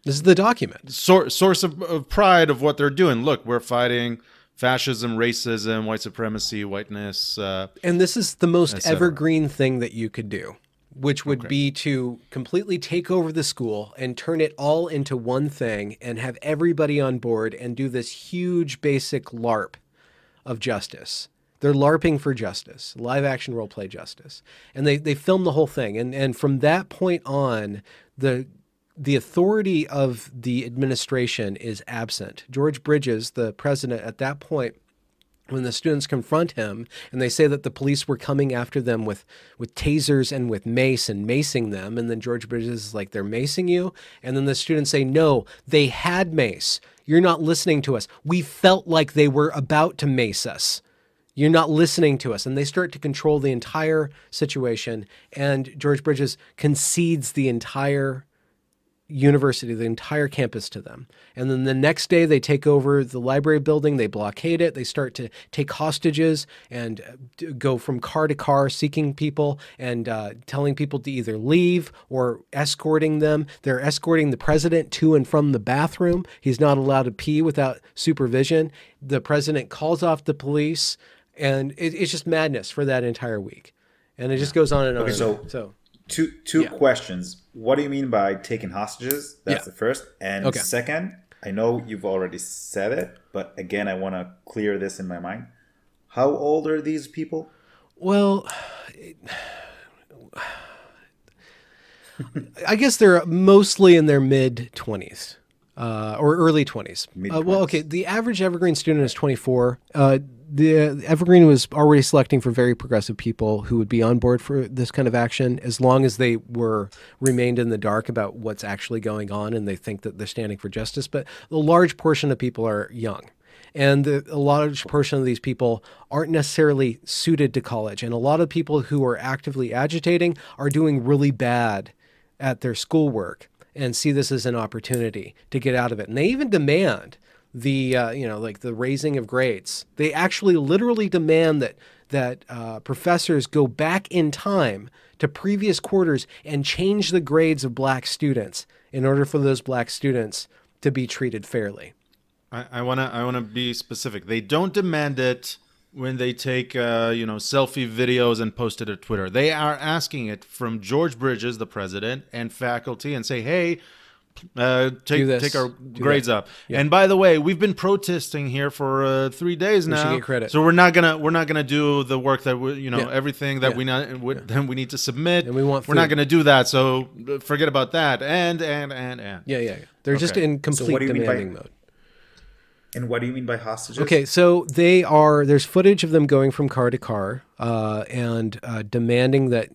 This is the document. Source of pride of what they're doing. Look, we're fighting fascism, racism, white supremacy, whiteness. And this is the most evergreen thing that you could do, which would be to completely take over the school and turn it all into one thing and have everybody on board and do this huge basic LARP of justice. They're LARPing for justice, live action role play justice. And they film the whole thing. And from that point on, the authority of the administration is absent. George Bridges, the president at that point, when the students confront him and they say that the police were coming after them with tasers and with mace and macing them. And then George Bridges is like, they're macing you? And then the students say, no, they had mace. You're not listening to us. We felt like they were about to mace us. You're not listening to us. And they start to control the entire situation. And George Bridges concedes the entire university, the entire campus to them. And then the next day they take over the library building, they blockade it, they start to take hostages and go from car to car seeking people and telling people to either leave or escorting them. They're escorting the president to and from the bathroom. He's not allowed to pee without supervision. The president calls off the police, and it's just madness for that entire week. And it just goes on and on. Okay, so two questions. What do you mean by taking hostages? That's the first. And second, I know you've already said it, but again, I want to clear this in my mind. How old are these people? Well, I guess they're mostly in their mid-20s. or early 20s. Mid-20s. Well, okay, the average Evergreen student is 24. The Evergreen was already selecting for very progressive people who would be on board for this kind of action as long as they remained in the dark about what's actually going on and they think that they're standing for justice. But a large portion of people are young. And a large portion of these people aren't necessarily suited to college. And a lot of people who are actively agitating are doing really bad at their schoolwork and see this as an opportunity to get out of it. And they even demand the, like the raising of grades. They actually literally demand that professors go back in time to previous quarters and change the grades of black students in order for those black students to be treated fairly. I wanna be specific. They don't demand it when they take selfie videos and post it to Twitter. They are asking it from George Bridges, the president, and faculty, and say, "Hey, take our grades up." Yeah. And by the way, we've been protesting here for 3 days now. We should get credit. So we're not gonna do the work that everything that we need to submit. And we want food. We're not gonna do that. So forget about that. And yeah. They're just in complete demanding mode. And what do you mean by hostages? Okay, so there's footage of them going from car to car and demanding that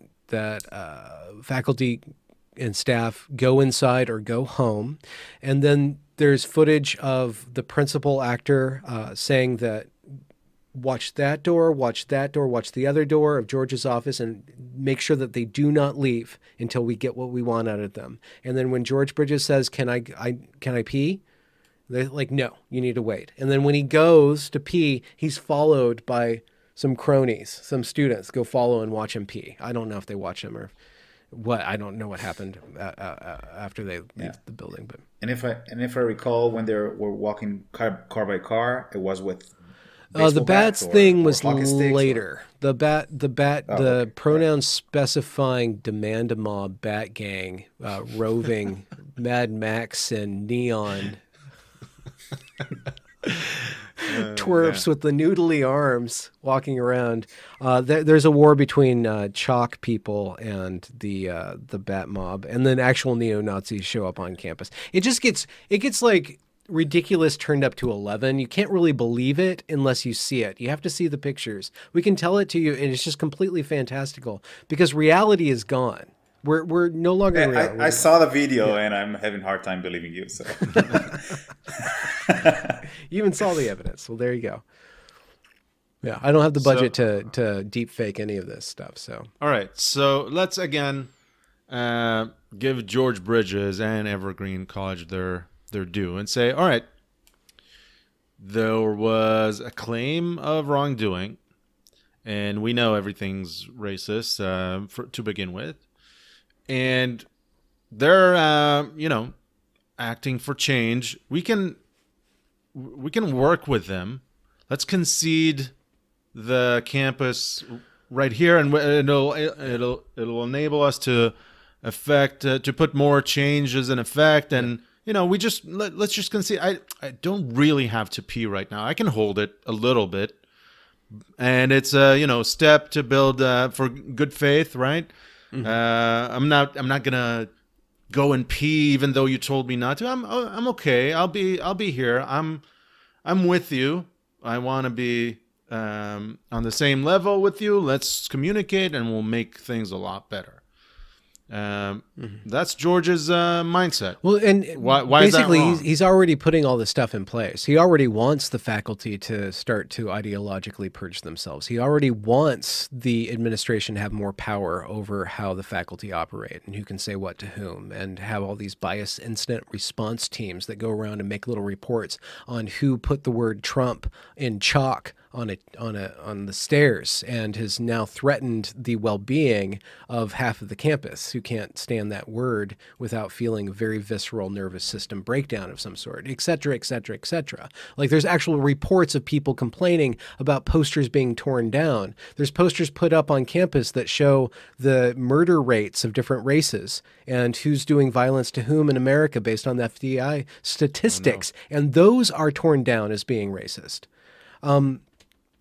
faculty and staff go inside or go home. And then there's footage of the principal actor saying that watch that door, watch the other door of George's office, and make sure that they do not leave until we get what we want out of them. And then when George Bridges says, can I pee? They're like, no, you need to wait. And then when he goes to pee, he's followed by some cronies, some students go follow and watch him pee. I don't know if they watch him or what. I don't know what happened after they leave the building. But and if I recall, when they were walking car by car, it was with the bats thing was later. The pronoun specifying demand a mob bat gang roving Mad Max and Neon. Twerps with the noodly arms walking around. There's a war between chalk people and the bat mob, and then actual neo-Nazis show up on campus. It gets like ridiculous turned up to 11. You can't really believe it unless you see it. You have to see the pictures. We can tell it to you, and it's just completely fantastical because reality is gone. We're no longer in reality. I saw the video and I'm having a hard time believing you. So you even saw the evidence. Well, there you go. Yeah, I don't have the budget to deep fake any of this stuff. So all right, so let's again give George Bridges and Evergreen College their due and say, all right, there was a claim of wrongdoing, and we know everything's racist to begin with. And they're, acting for change. We can work with them. Let's concede the campus right here, and it'll enable us to put more changes in effect. And let's just concede. I don't really have to pee right now. I can hold it a little bit, and it's a step to build for good faith, right? Mm-hmm. I'm not gonna go and pee even though you told me not to. I'm okay. I'll be here. I'm with you. I want to be on the same level with you. Let's communicate, and we'll make things a lot better. That's George's mindset. Well, and why basically, is that wrong? he's already putting all this stuff in place. He already wants the faculty to start to ideologically purge themselves. He already wants the administration to have more power over how the faculty operate and who can say what to whom, and have all these bias incident response teams that go around and make little reports on who put the word Trump in chalk on the stairs and has now threatened the well-being of half of the campus who can't stand that word without feeling a very visceral nervous system breakdown of some sort, et cetera, et cetera, et cetera. Like there's actual reports of people complaining about posters being torn down. There's posters put up on campus that show the murder rates of different races and who's doing violence to whom in America based on the FBI statistics. Oh, no. And those are torn down as being racist.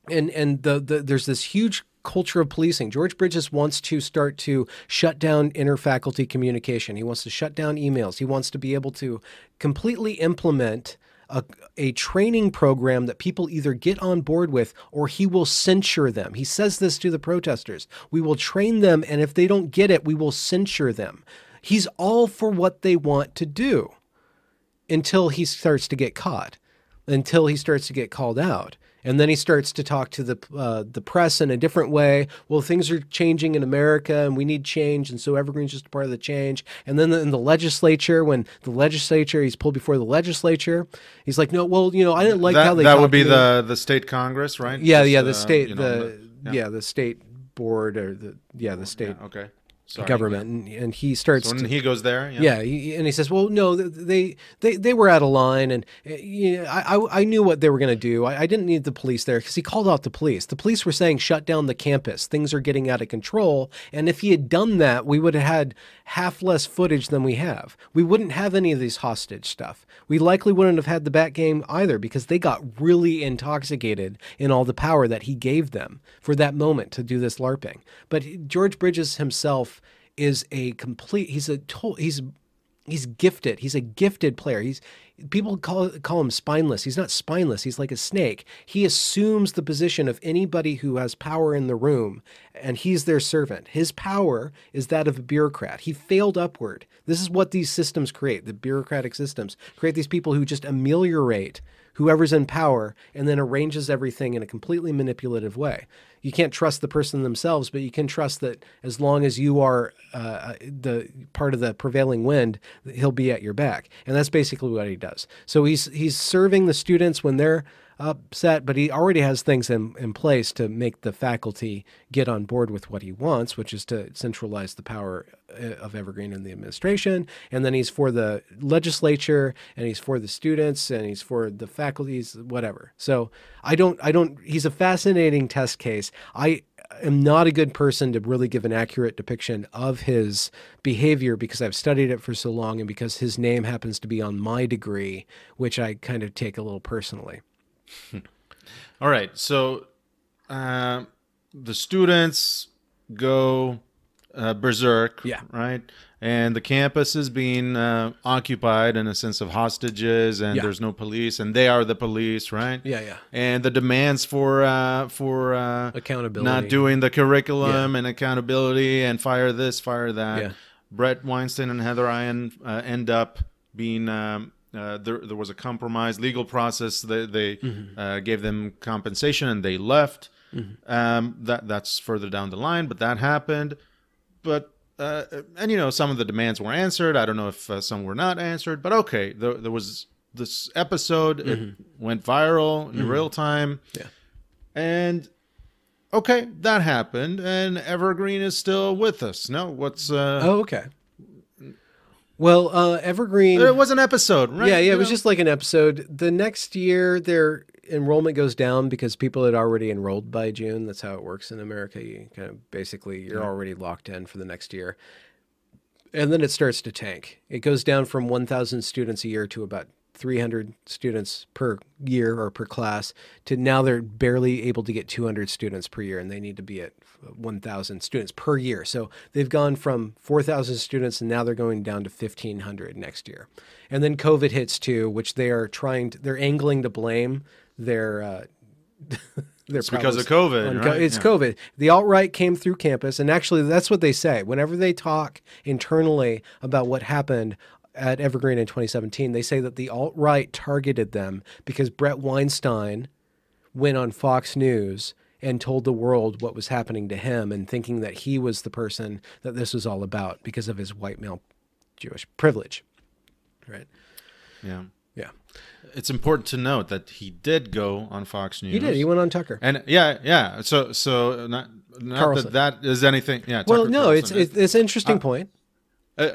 And there's this huge culture of policing. George Bridges wants to start to shut down interfaculty communication. He wants to shut down emails. He wants to be able to completely implement a training program that people either get on board with or he will censure them. He says this to the protesters. We will train them, and if they don't get it, we will censure them. He's all for what they want to do until he starts to get caught, until he starts to get called out. And then he starts to talk to the press in a different way. Well, things are changing in America and we need change. And so Evergreen's just a part of the change. And then in the legislature, he's pulled before the legislature, he's like, no, well, I didn't like how they that would be the state Congress, right? Yeah. Just, Yeah. The state, the state board or the state. Yeah, okay. Sorry, government, and he starts. So when he goes there, and he says, "Well, no, they were out of line, and I knew what they were going to do. I didn't need the police there because he called out the police. The police were saying shut down the campus. Things are getting out of control. And if he had done that, we would have had half less footage than we have. We wouldn't have any of these hostage stuff. We likely wouldn't have had the Bat game either because they got really intoxicated in all the power that he gave them for that moment to do this LARPing. But George Bridges himself is he's gifted. He's a gifted player. People call him spineless. He's not spineless. He's like a snake. He assumes the position of anybody who has power in the room, and he's their servant. His power is that of a bureaucrat. He failed upward. This is what these systems create. The bureaucratic systems create these people who just ameliorate whoever's in power and then arranges everything in a completely manipulative way. You can't trust the person themselves, but you can trust that as long as you are the part of the prevailing wind, he'll be at your back. And that's basically what he does. So he's serving the students when they're upset, but he already has things in place to make the faculty get on board with what he wants, which is to centralize the power of Evergreen in the administration. And then he's for the legislature, and he's for the students, and he's for the faculties, whatever. So he's a fascinating test case. I am not a good person to really give an accurate depiction of his behavior because I've studied it for so long and because his name happens to be on my degree, which I kind of take a little personally. All right. So the students go berserk, right? And the campus is being occupied in a sense of hostages, and there's no police, and they are the police, right? Yeah. And the demands for accountability, not doing the curriculum and accountability, and fire this, fire that. Yeah. Bret Weinstein and Heather Iron end up being. There was a compromise legal process. They gave them compensation and they left. That's further down the line, but that happened. But and some of the demands were answered. I don't know if some were not answered, but okay. There was this episode. It went viral in real time. Yeah, and okay, that happened, and Evergreen is still with us. No, what's oh, okay. Well, Evergreen... It was an episode, right? Yeah, it was just like an episode. The next year, their enrollment goes down because people had already enrolled by June. That's how it works in America. You kind of you're already locked in for the next year. And then it starts to tank. It goes down from 1,000 students a year to about 300 students per year or per class to now they're barely able to get 200 students per year, and they need to be at 1,000 students per year. So they've gone from 4,000 students and now they're going down to 1,500 next year. And then COVID hits too, which they're angling to blame their it's because of COVID, right? It's COVID. The alt-right came through campus, and actually that's what they say. Whenever they talk internally about what happened at Evergreen in 2017, they say that the alt-right targeted them because Bret Weinstein went on Fox News and told the world what was happening to him, and thinking that he was the person that this was all about because of his white male Jewish privilege. Right? Yeah. Yeah. It's important to note that he did go on Fox News. He did. He went on Tucker. And yeah. So not that is anything. Yeah. Well, Tucker no, Carlson. it's an interesting point.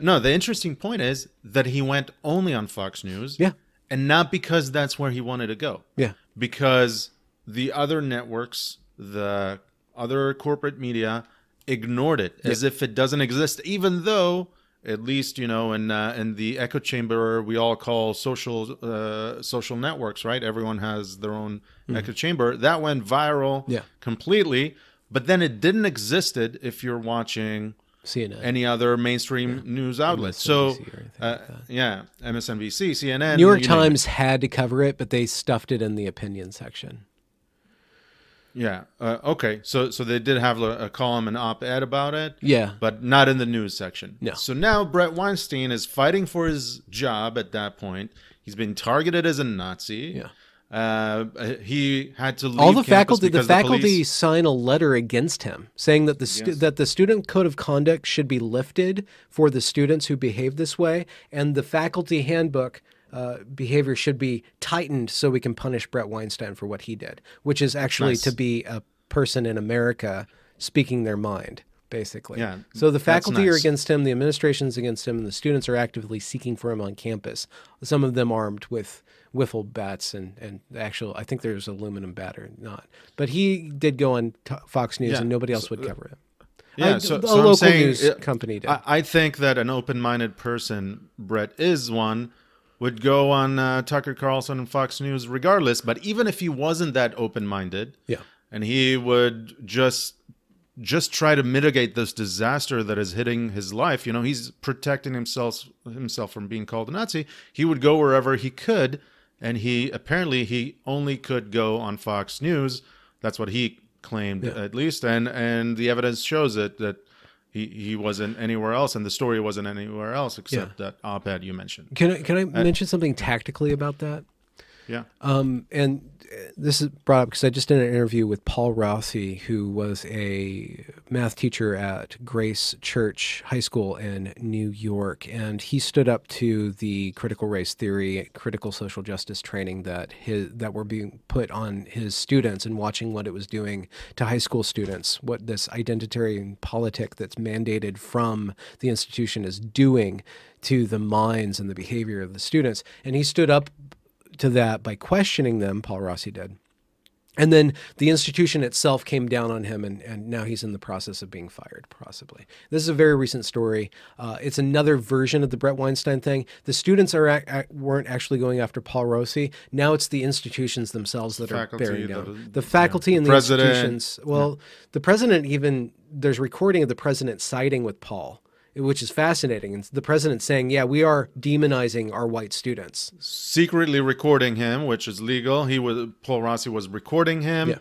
No, the interesting point is that he went only on Fox News. Yeah. And not because that's where he wanted to go. Yeah. Because the other networks, the other corporate media ignored it as if it doesn't exist, even though, at least, in the echo chamber, we all call social networks, right? Everyone has their own echo chamber. That went viral completely. but then it didn't existed if you're watching CNN. any other mainstream news outlet. So, MSNBC or anything like that. yeah, MSNBC, CNN. New York you name it. Times had to cover it, but they stuffed it in the opinion section. Yeah. Okay. So they did have a column, an op-ed about it. Yeah. But not in the news section. No. So now Bret Weinstein is fighting for his job at that point. He's been targeted as a Nazi. Yeah. He had to leave All the campus faculty, because the faculty police... sign a letter against him, saying that that the student code of conduct should be lifted for the students who behave this way, and the faculty handbook behavior should be tightened so we can punish Bret Weinstein for what he did, which is actually nice. to be a person in America speaking their mind, basically. Yeah, so the that's faculty are nice. against him, the administration's against him, and the students are actively seeking for him on campus. Some of them armed with wiffle bats and actual, I think there's aluminum bat or not. But he did go on Fox News, Yeah. and nobody else would cover it. Yeah, A so local I'm saying, news company did. I think that an open-minded person, Brett is one, would go on Tucker Carlson and Fox News regardless. But even if he wasn't that open-minded, Yeah. and he would just try to mitigate this disaster that is hitting his life, you know, he's protecting himself from being called a Nazi. He would go wherever he could, and he only could go on Fox News. That's what he claimed, at least, and the evidence shows it that he wasn't anywhere else, and the story wasn't anywhere else except that op-ed you mentioned. Can I mention something tactically about that? Yeah. And this is brought up because I just did an interview with Paul Rousey, who was a math teacher at Grace Church High School in New York. And he stood up to the critical race theory, critical social justice training that were being put on his students, and watching what it was doing to high school students, what this identitarian politic that's mandated from the institution is doing to the minds and the behavior of the students. And he stood up to that by questioning them, Paul Rossi did. And then the institution itself came down on him, and now he's in the process of being fired, possibly. This is a very recent story. It's another version of the Bret Weinstein thing. The students weren't actually going after Paul Rossi. Now it's the institutions themselves that are bearing down. The faculty and the institutions. Well, the president even, there's recording of the president siding with Paul, which is fascinating. And the president saying, yeah, we are demonizing our white students. Secretly recording him, which is legal. Paul Rossi was recording him. Yeah.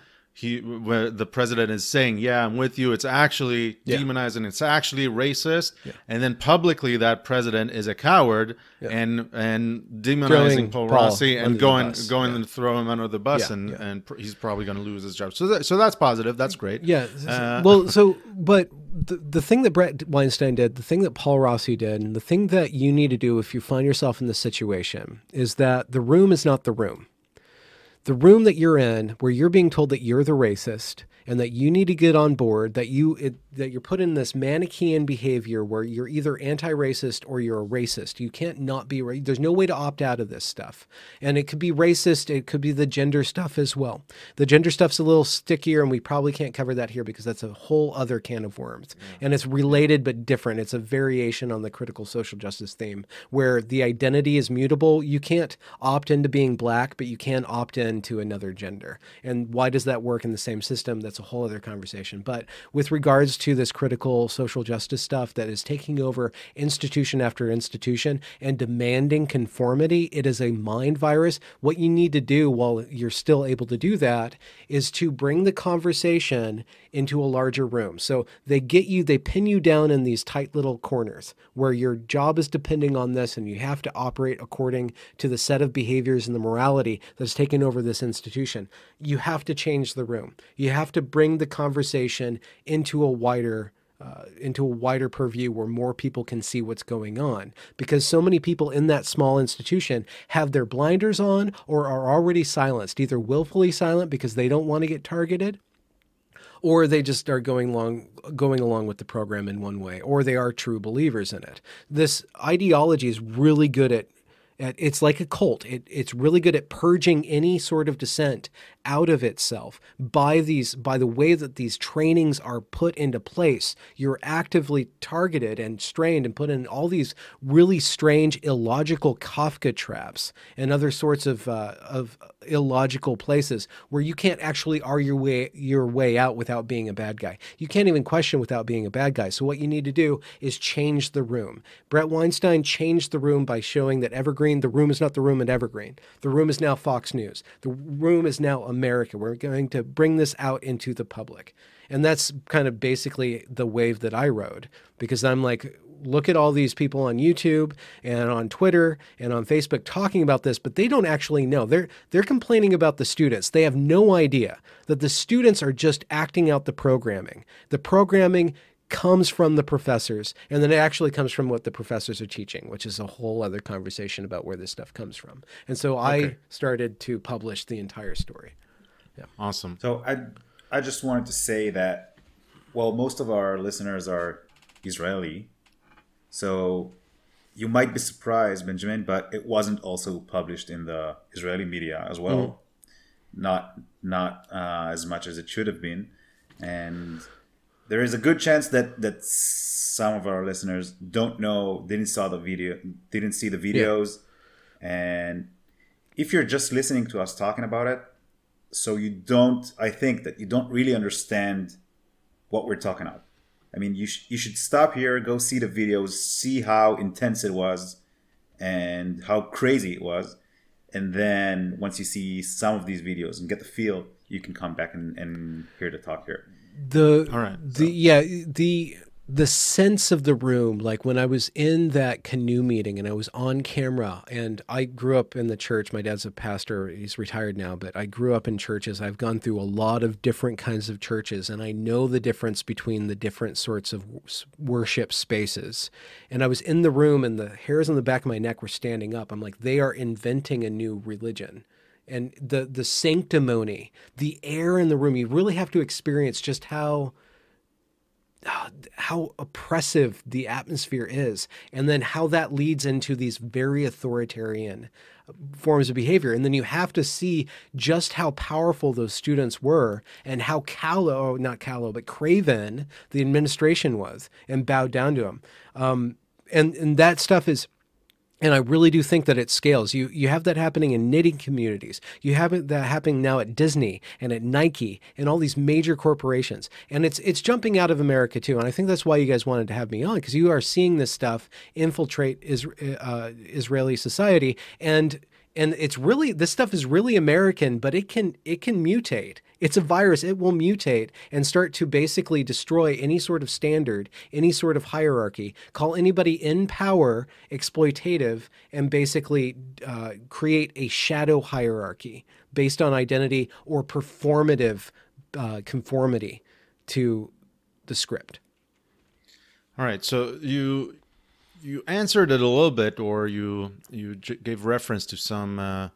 Where the president is saying, yeah, I'm with you. It's actually demonizing. It's actually racist. Yeah. And then publicly that president is a coward and demonizing Paul Rossi and going and throw him under the bus. And he's probably going to lose his job. So that's positive. That's great. Yeah. But the thing that Bret Weinstein did, the thing that Paul Rossi did, and the thing that you need to do if you find yourself in this situation is that the room is not the room. The room that you're in, where you're being told that you're the racist and that you need to get on board, that you're put in this Manichaean behavior where you're either anti-racist or you're a racist. You can't not be racist. There's no way to opt out of this stuff. And it could be racist. It could be the gender stuff as well. The gender stuff's a little stickier, and we probably can't cover that here because that's a whole other can of worms. Yeah. And it's related but different. It's a variation on the critical social justice theme where the identity is mutable. You can't opt into being black, but you can opt into another gender. And why does that work in the same system? That's a whole other conversation. But with regards to this critical social justice stuff that is taking over institution after institution and demanding conformity, it is a mind virus. What you need to do while you're still able to do that is to bring the conversation into a larger room. So they pin you down in these tight little corners where your job is depending on this, and you have to operate according to the set of behaviors and the morality that's taken over this institution. You have to change the room. You have to bring the conversation into a wider purview where more people can see what's going on, because so many people in that small institution have their blinders on or are already silenced, either willfully silent because they don't want to get targeted, or they just are going along with the program in one way, or they are true believers in it. This ideology is really good at It's like a cult. It's really good at purging any sort of dissent out of itself by the way that these trainings are put into place. You're actively targeted and strained and put in all these really strange, illogical Kafka traps and other sorts of illogical places where you can't actually argue your way out without being a bad guy. You can't even question without being a bad guy. So what you need to do is change the room. Bret Weinstein changed the room by showing that Evergreen, the room is not the room at Evergreen. The room is now Fox News. The room is now America. We're going to bring this out into the public. And that's kind of basically the wave that I rode, because I'm like, look at all these people on YouTube and on Twitter and on Facebook talking about this, but they don't actually know. They're complaining about the students. They have no idea that the students are just acting out the programming. The programming comes from the professors, and then it actually comes from what the professors are teaching, which is a whole other conversation about where this stuff comes from. And so I started to publish the entire story. Yeah. Awesome. So I just wanted to say that, well, most of our listeners are Israeli. So you might be surprised, Benjamin, but it wasn't also published in the Israeli media as well. Not as much as it should have been. And there is a good chance that some of our listeners don't know, didn't see the videos. And if you're just listening to us talking about it, so I think that you don't really understand what we're talking about. I mean, you should stop here, go see the videos, see how intense it was and how crazy it was. And then once you see some of these videos and get the feel, you can come back and hear the talk here. The sense of the room, like when I was in that canoe meeting and I was on camera, and I grew up in the church. My dad's a pastor. He's retired now, but I grew up in churches. I've gone through a lot of different kinds of churches, and I know the difference between the different sorts of worship spaces. And I was in the room and the hairs on the back of my neck were standing up. I'm like, they are inventing a new religion. And the sanctimony, the air in the room, you really have to experience just how oppressive the atmosphere is, and then how that leads into these very authoritarian forms of behavior. And then you have to see just how powerful those students were and how not callow, but craven the administration was and bowed down to them. And that stuff is... And I really do think that it scales. You have that happening in knitting communities. You have that happening now at Disney and at Nike and all these major corporations. And it's jumping out of America too. And I think that's why you guys wanted to have me on, because you are seeing this stuff infiltrate Israeli society. And it's really, this stuff is really American, but it can mutate. It's a virus. It will mutate and start to basically destroy any sort of standard, any sort of hierarchy, call anybody in power exploitative, and basically create a shadow hierarchy based on identity or performative conformity to the script. All right. So you answered it a little bit, or you gave reference to some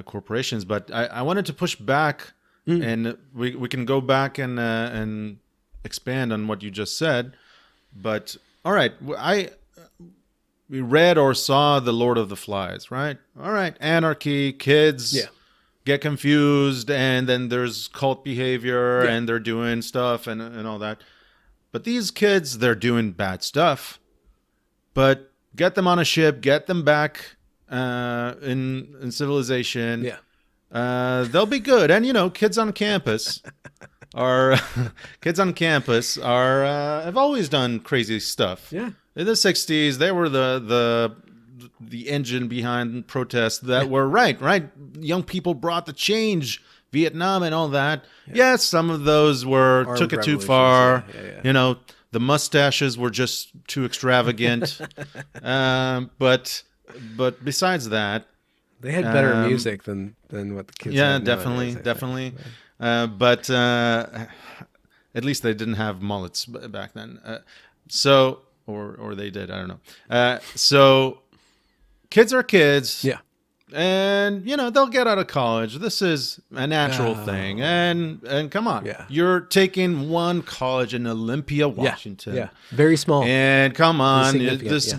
corporations, but I wanted to push back. And we can go back and expand on what you just said. But all right, we read or saw The Lord of the Flies, right? All right, anarchy, kids get confused, and then there's cult behavior, and they're doing stuff and all that. But these kids, they're doing bad stuff. But get them on a ship, get them back in civilization. Yeah. They'll be good. And kids on campus have always done crazy stuff. Yeah. In the 60s, they were the engine behind protests that were right. Young people brought the change, Vietnam and all that. Yeah, some of those took it too far. Yeah. The mustaches were just too extravagant. But besides that, they had better music than what the kids have nowadays, definitely. But at least they didn't have mullets back then. Or they did, I don't know. So kids are kids. Yeah. and they'll get out of college. This is a natural thing, and come on, you're taking one college in Olympia, Washington, very small, and come on, this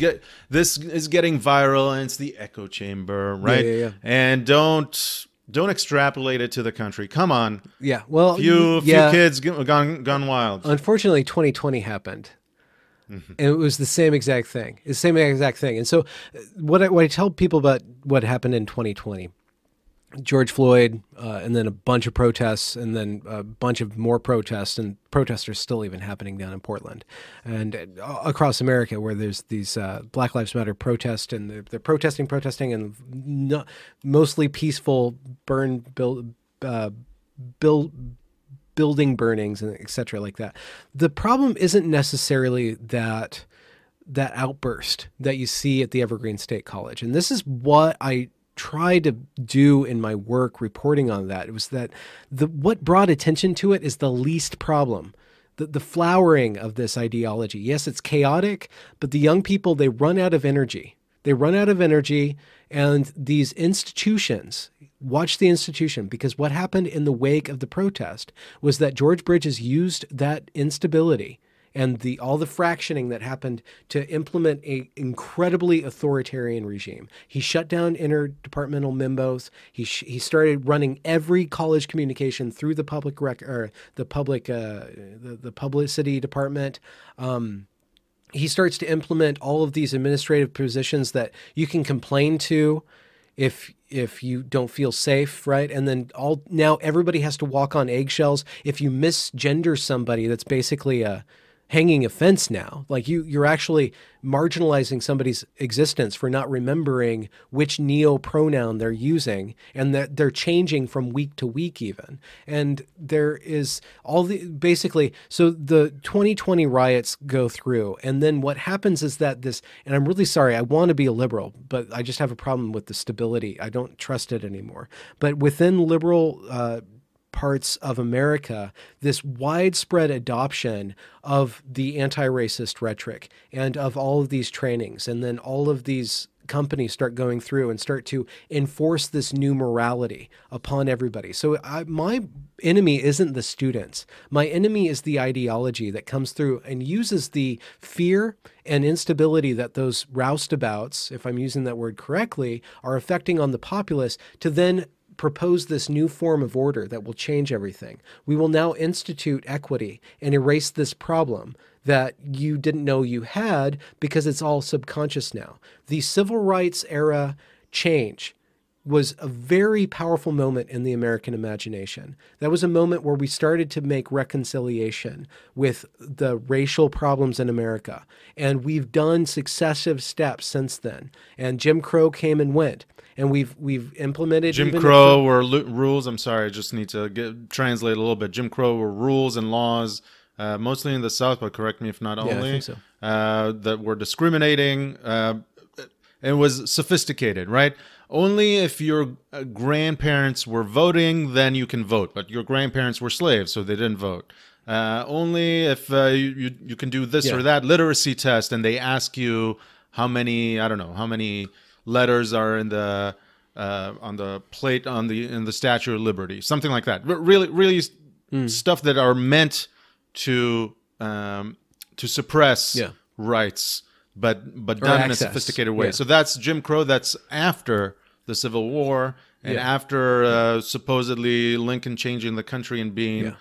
this is getting viral, and it's the echo chamber, right? And don't extrapolate it to the country. Come on, well, few kids gone wild. Unfortunately, 2020 happened. And it was the same exact thing. It's the same exact thing. And so what I tell people about what happened in 2020, George Floyd, and then a bunch of protests, and then a bunch of more protests, and protests are still even happening down in Portland and across America, where there's these Black Lives Matter protests, and they're protesting, and mostly peaceful building burnings and et cetera like that. The problem isn't necessarily that outburst that you see at the Evergreen State College. And this is what I try to do in my work reporting on that. It was that what brought attention to it is the least problem. The flowering of this ideology. Yes, it's chaotic, but the young people, they run out of energy. And these institutions, watch the institution, because what happened in the wake of the protest was that George Bridges used that instability and all the fractioning that happened to implement a incredibly authoritarian regime. He shut down interdepartmental MIMBOs. He started running every college communication through the the publicity department. He starts to implement all of these administrative positions that you can complain to if you don't feel safe, right? And then now everybody has to walk on eggshells. If you misgender somebody, that's basically hanging a fence now. Like you're actually marginalizing somebody's existence for not remembering which neo pronoun they're using, and that they're changing from week to week even. And there is so the 2020 riots go through, and then what happens is that and I'm really sorry, I want to be a liberal, but I just have a problem with the stability. I don't trust it anymore. But within liberal parts of America, this widespread adoption of the anti-racist rhetoric and of all of these trainings, and then all of these companies start going through and start to enforce this new morality upon everybody. So my enemy isn't the students. My enemy is the ideology that comes through and uses the fear and instability that those roustabouts, if I'm using that word correctly, are affecting on the populace to then propose this new form of order that will change everything. We will now institute equity and erase this problem that you didn't know you had because it's all subconscious now. The civil rights era change was a very powerful moment in the American imagination. That was a moment where we started to make reconciliation with the racial problems in America. And we've done successive steps since then. And Jim Crow came and went. And we've implemented Jim Crow were rules. I'm sorry, I just need to translate a little bit. Jim Crow were rules and laws, mostly in the South, but correct me if not only, I think so. that were discriminating. It was sophisticated, right? Only if your grandparents were voting, then you can vote. But your grandparents were slaves, so they didn't vote. Only if you can do this or that literacy test, and they ask you how many letters are in the on the plate in the Statue of Liberty, something like that. Really stuff that are meant to suppress rights, but done in a sophisticated way. So that's Jim Crow. That's after the Civil War and after supposedly Lincoln changing the country and being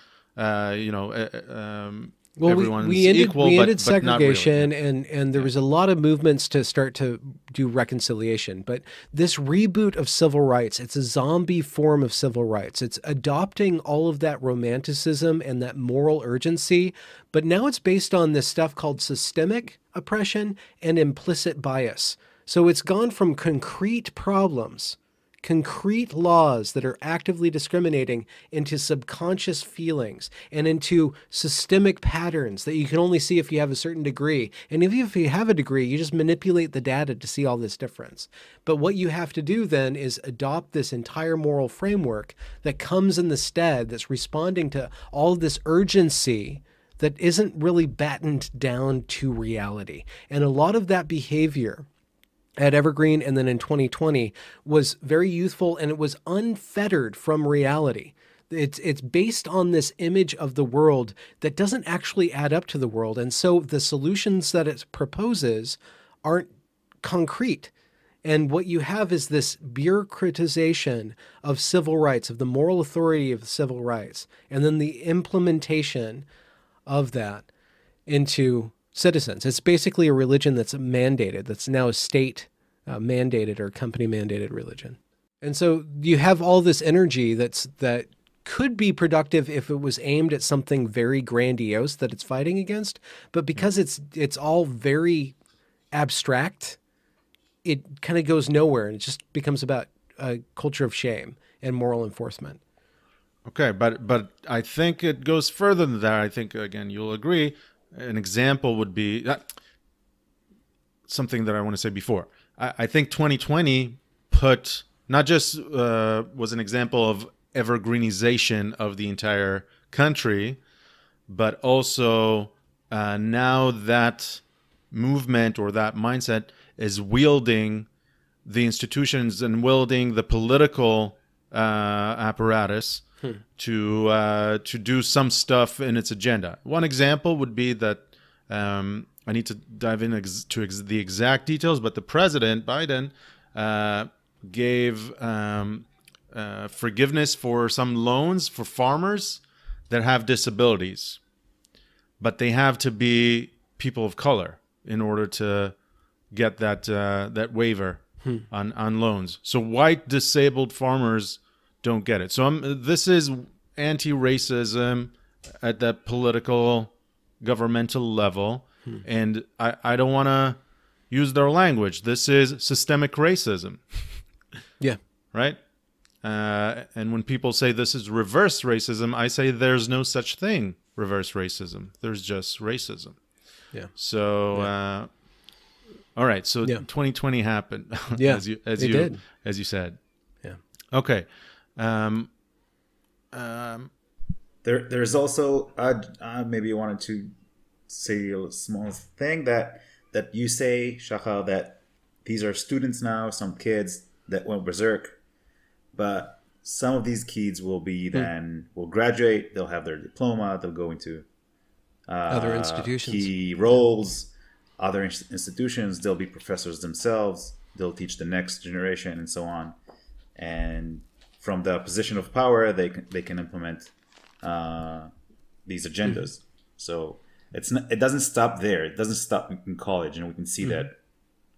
everyone's equal, we ended but segregation, not really. and there was a lot of movements to start to do reconciliation. But this reboot of civil rights, it's a zombie form of civil rights. It's adopting all of that romanticism and that moral urgency, but now it's based on this stuff called systemic oppression and implicit bias. So it's gone from concrete problems, concrete laws that are actively discriminating, into subconscious feelings and into systemic patterns that you can only see if you have a certain degree. And if you have a degree, you just manipulate the data to see all this difference. But what you have to do then is adopt this entire moral framework that comes in the stead, that's responding to all of this urgency that isn't really battened down to reality. And a lot of that behavior at Evergreen and then in 2020 was very youthful, and it was unfettered from reality. It's based on this image of the world that doesn't actually add up to the world. And so the solutions that it proposes aren't concrete. And what you have is this bureaucratization of civil rights, of the moral authority of civil rights, and then the implementation of that into citizens. It's basically a religion that's mandated, that's now a state mandated or company mandated religion. And so you have all this energy that could be productive if it was aimed at something very grandiose that it's fighting against, but because it's all very abstract, it kind of goes nowhere, and it just becomes about a culture of shame and moral enforcement. Okay, but I think it goes further than that. I think, again, you'll agree. An example would be something that I want to say before. I think 2020 put not just was an example of evergreenization of the entire country, but also now that movement or that mindset is wielding the institutions and wielding the political apparatus to do some stuff in its agenda. One example would be that I need to dive in to the exact details, but the president, Biden, gave forgiveness for some loans for farmers that have disabilities, but they have to be people of color in order to get that waiver on loans. So white disabled farmers don't get it. So this is anti-racism at that political, governmental level, and I don't want to use their language. This is systemic racism. Yeah. Right? And when people say this is reverse racism, I say there's no such thing, reverse racism. There's just racism. Yeah. So, all right. So 2020 happened. Yeah. as you said. Yeah. Okay. There's also maybe you wanted to say a small thing that you say, Shachar, that these are students now, some kids that went berserk, but some of these kids will be will graduate, they'll have their diploma, they'll go into other institutions, key roles, other institutions, they'll be professors themselves, they'll teach the next generation and so on, and from the position of power they can implement these agendas. So it doesn't stop there. It doesn't stop in college, and we can see that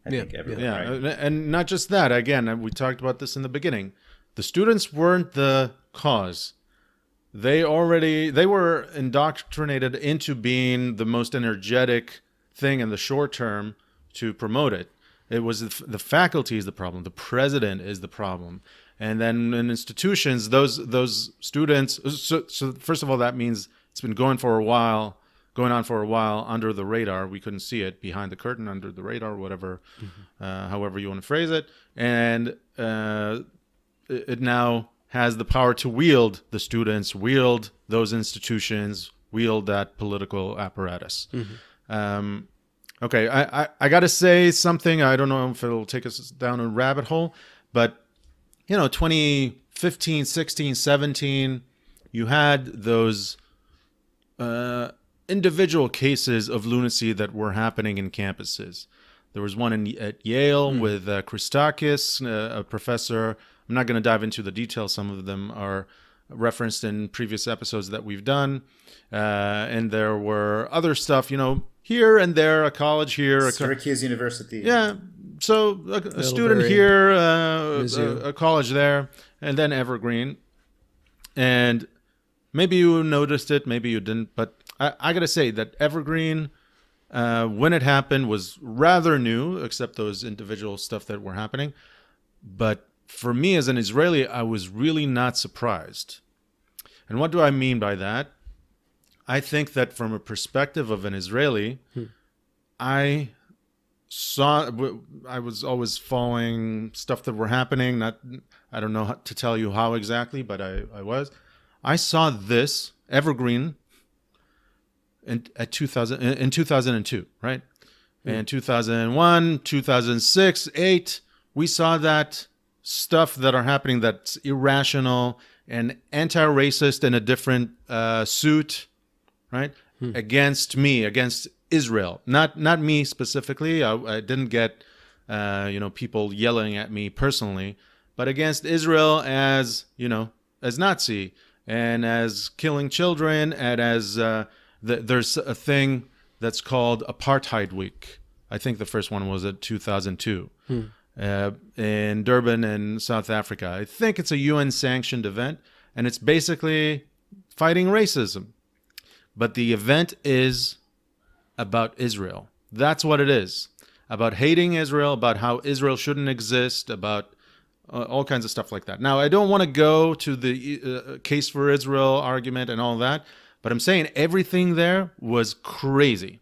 I think everywhere. Right? And not just that. Again, we talked about this in the beginning. The students weren't the cause. They were indoctrinated into being the most energetic thing in the short term to promote it. It was the faculty is the problem. The president is the problem. And then in institutions, those students. So first of all, that means it's been going on for a while under the radar. We couldn't see it behind the curtain, under the radar, whatever, however you want to phrase it. And it now has the power to wield the students, wield those institutions, wield that political apparatus. Okay, I got to say something. I don't know if it'll take us down a rabbit hole, but 2015, 16, 17, you had those individual cases of lunacy that were happening in campuses. There was one at Yale with Christakis, a professor. I'm not going to dive into the details. Some of them are referenced in previous episodes that we've done. And there were other stuff, here and there, a college here. Syracuse University. Yeah. So a student here, a college there, and then Evergreen. And maybe you noticed it, maybe you didn't, but I got to say that Evergreen, when it happened, was rather new, except those individual stuff that were happening. But for me as an Israeli, I was really not surprised. And what do I mean by that? I think that from a perspective of an Israeli, I was always following stuff that were happening. I don't know how to tell you how exactly, but I was. I saw this Evergreen in 2002, right? In 2001, 2006, 8, we saw that stuff that are happening that's irrational and anti-racist in a different suit, right? Against me, against Israel. Not me specifically. I didn't get people yelling at me personally, but against Israel as as Nazi and as killing children, and as there's a thing that's called Apartheid Week. I think the first one was at 2002 in Durban in South Africa. I think it's a UN-sanctioned event, and it's basically fighting racism. But the event is about Israel. That's what it is. About hating Israel, about how Israel shouldn't exist, about all kinds of stuff like that. Now, I don't want to go to the case for Israel argument and all that, but I'm saying everything there was crazy.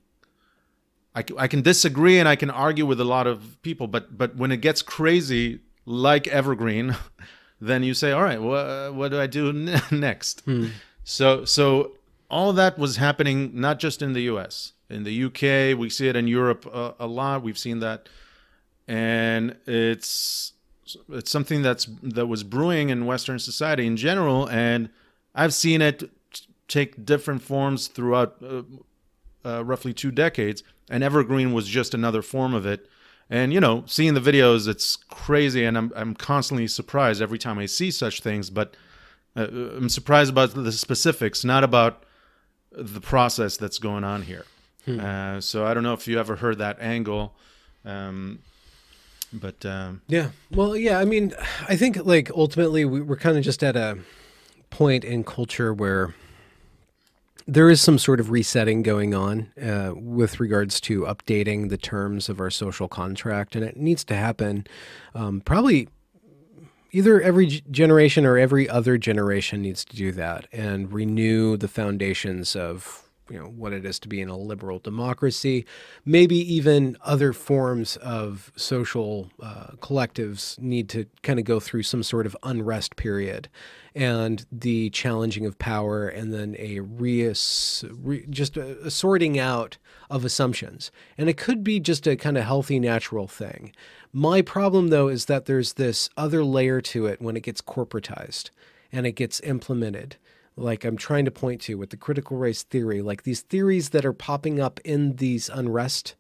I can disagree and I can argue with a lot of people, but when it gets crazy, like Evergreen, then you say, all right, what do I do next? So all that was happening not just in the U.S. In the U.K., we see it in Europe a lot. We've seen that, and it's something that was brewing in Western society in general, and I've seen it take different forms throughout roughly 2 decades, and Evergreen was just another form of it. And seeing the videos, it's crazy, and I'm constantly surprised every time I see such things. But I'm surprised about the specifics, not about the process that's going on here. So I don't know if you ever heard that angle, but yeah. Well, yeah. I mean, I think like ultimately we're kind of just at a point in culture where there is some sort of resetting going on with regards to updating the terms of our social contract, and it needs to happen probably either every generation or every other generation needs to do that and renew the foundations of what it is to be in a liberal democracy. Maybe even other forms of social collectives need to kind of go through some sort of unrest period, and the challenging of power, and then just a sorting out of assumptions. And it could be just a kind of healthy, natural thing. My problem, though, is that there's this other layer to it when it gets corporatized and it gets implemented. Like I'm trying to point to with the critical race theory, like these theories that are popping up in these unrest,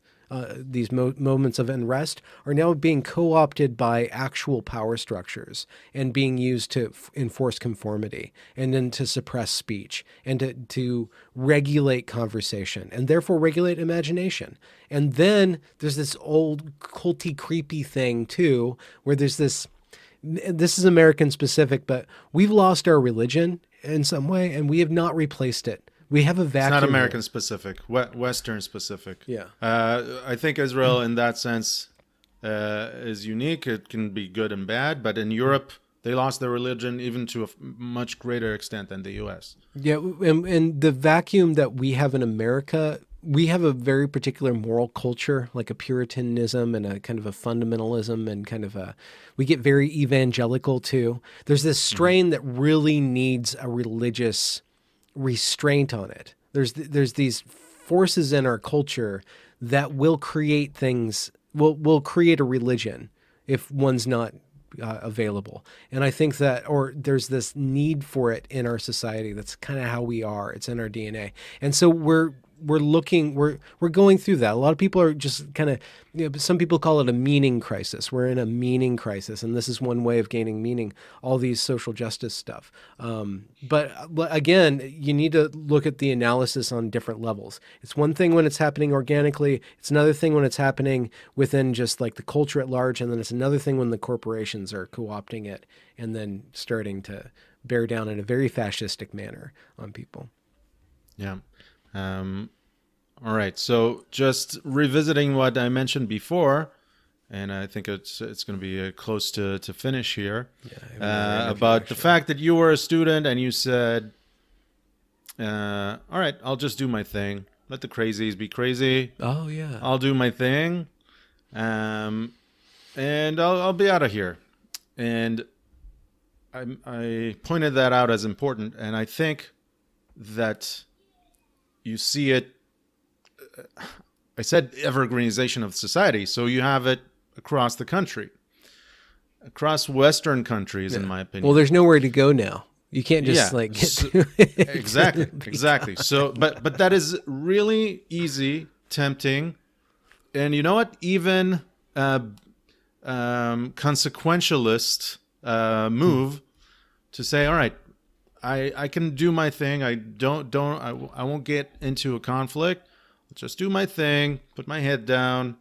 these moments of unrest are now being co-opted by actual power structures and being used to enforce conformity, and then to suppress speech, and to regulate conversation, and therefore regulate imagination. And then there's this old culty creepy thing too, where there's this is American specific, but we've lost our religion in some way, and we have not replaced it. We have a vacuum. It's not American specific, Western specific. Yeah. I think Israel, in that sense, is unique. It can be good and bad, but in Europe, they lost their religion even to a much greater extent than the U.S. Yeah, and the vacuum that we have in America, we have a very particular moral culture, like a Puritanism and a kind of a fundamentalism, and kind of we get very evangelical too. There's this strain that really needs a religious restraint on it. There's these forces in our culture that will create things, will create a religion if one's not available. And I think that, or there's this need for it in our society. That's kind of how we are. It's in our DNA. And so we're going through that. A lot of people are just kind of, some people call it a meaning crisis. We're in a meaning crisis, and this is one way of gaining meaning, all these social justice stuff. But again, you need to look at the analysis on different levels. It's one thing when it's happening organically. It's another thing when it's happening within just like the culture at large. And then it's another thing when the corporations are co-opting it and then starting to bear down in a very fascistic manner on people. Yeah. All right. So just revisiting what I mentioned before, and I think it's going to be close to finish here, about the fact that you were a student and you said, all right, I'll just do my thing. Let the crazies be crazy. Oh, yeah. I'll do my thing, and I'll be out of here. And I pointed that out as important, and I think that you see it I said evergreenization of society. So you have it across the country, across Western countries, in my opinion. Well, there's nowhere to go now. You can't just like get to it. Exactly. So, but that is really easy, tempting, and you know what? Even consequentialist move to say, all right, I can do my thing. I won't get into a conflict. I'll just do my thing, put my head down,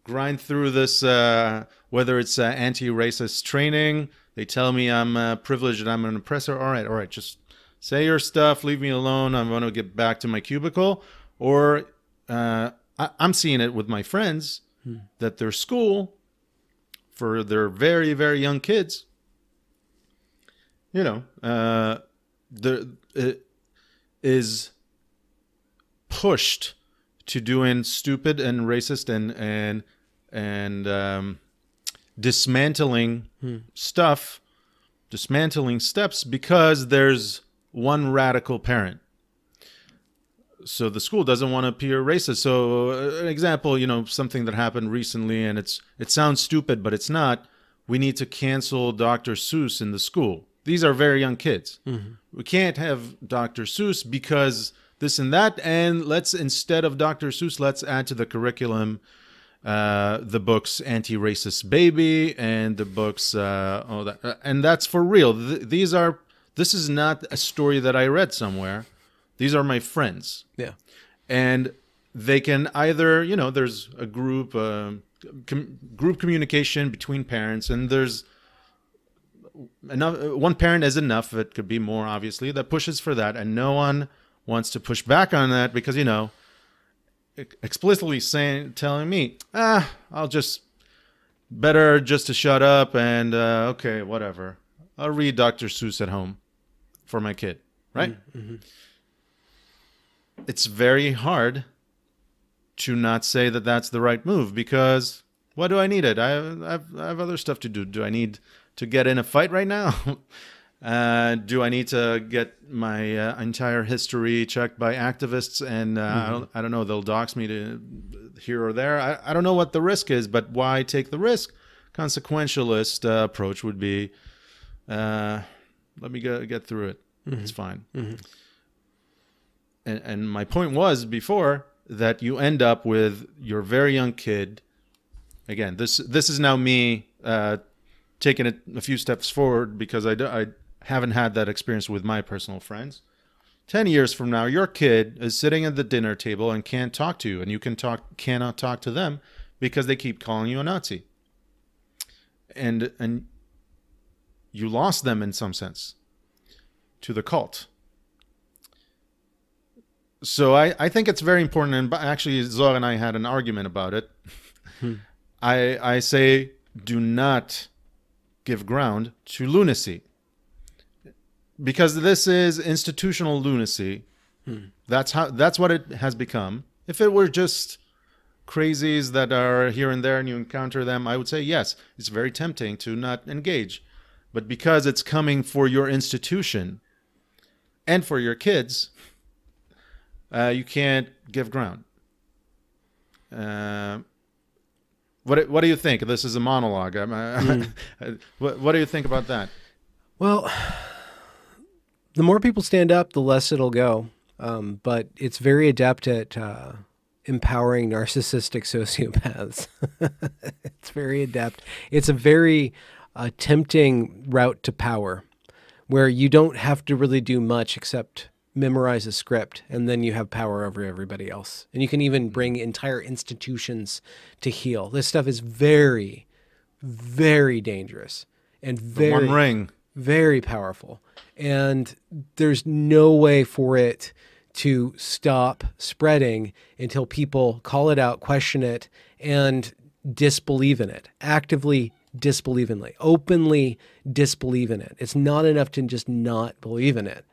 grind through this, whether it's anti-racist training. They tell me I'm privileged and I'm an oppressor. All right, just say your stuff, leave me alone. I'm going to get back to my cubicle. Or I'm seeing it with my friends that their school, for their very, very young kids, it is pushed to doing stupid and racist and dismantling steps because there's one radical parent. So the school doesn't want to appear racist. So an example, something that happened recently, and it sounds stupid, but it's not. We need to cancel Dr. Seuss in the school. These are very young kids. Mm-hmm. We can't have Dr. Seuss because this and that. And instead of Dr. Seuss, let's add to the curriculum the books Anti-Racist Baby and the books and that's for real. This is not a story that I read somewhere. These are my friends. Yeah. And they can either, there's a group communication between parents, and there's enough. One parent is enough. It could be more, obviously, that pushes for that, and no one wants to push back on that because, explicitly telling me, I'll just better just to shut up and okay, whatever. I'll read Dr. Seuss at home for my kid, right? Mm-hmm. It's very hard to not say that that's the right move because why do I need it? I have other stuff to do. Do I need to get in a fight right now? Do I need to get my entire history checked by activists and I don't know, they'll dox me to here or there. I don't know what the risk is, but why take the risk? Consequentialist approach would be let me get through it. Mm-hmm. It's fine. Mm-hmm. And my point was before that you end up with your very young kid. Again, this is now me taking it a few steps forward because I haven't had that experience with my personal friends. 10 years from now, your kid is sitting at the dinner table and can't talk to you, and you cannot talk to them because they keep calling you a Nazi. And you lost them in some sense to the cult. So I think it's very important, and actually Zohar and I had an argument about it. I say do not give ground to lunacy. Because this is institutional lunacy. That's what it has become. If it were just crazies that are here and there and you encounter them, I would say yes, it's very tempting to not engage. But because it's coming for your institution and for your kids, you can't give ground. What do you think? This is a monologue. What do you think about that? Well, the more people stand up, the less it'll go. But it's very adept at empowering narcissistic sociopaths. It's very adept. It's a very tempting route to power where you don't have to really do much except memorize a script, and then you have power over everybody else. And you can even bring entire institutions to heel. This stuff is very, very dangerous and very powerful. And there's no way for it to stop spreading until people call it out, question it, and disbelieve in it, actively disbelieve in it, openly disbelieve in it. It's not enough to just not believe in it,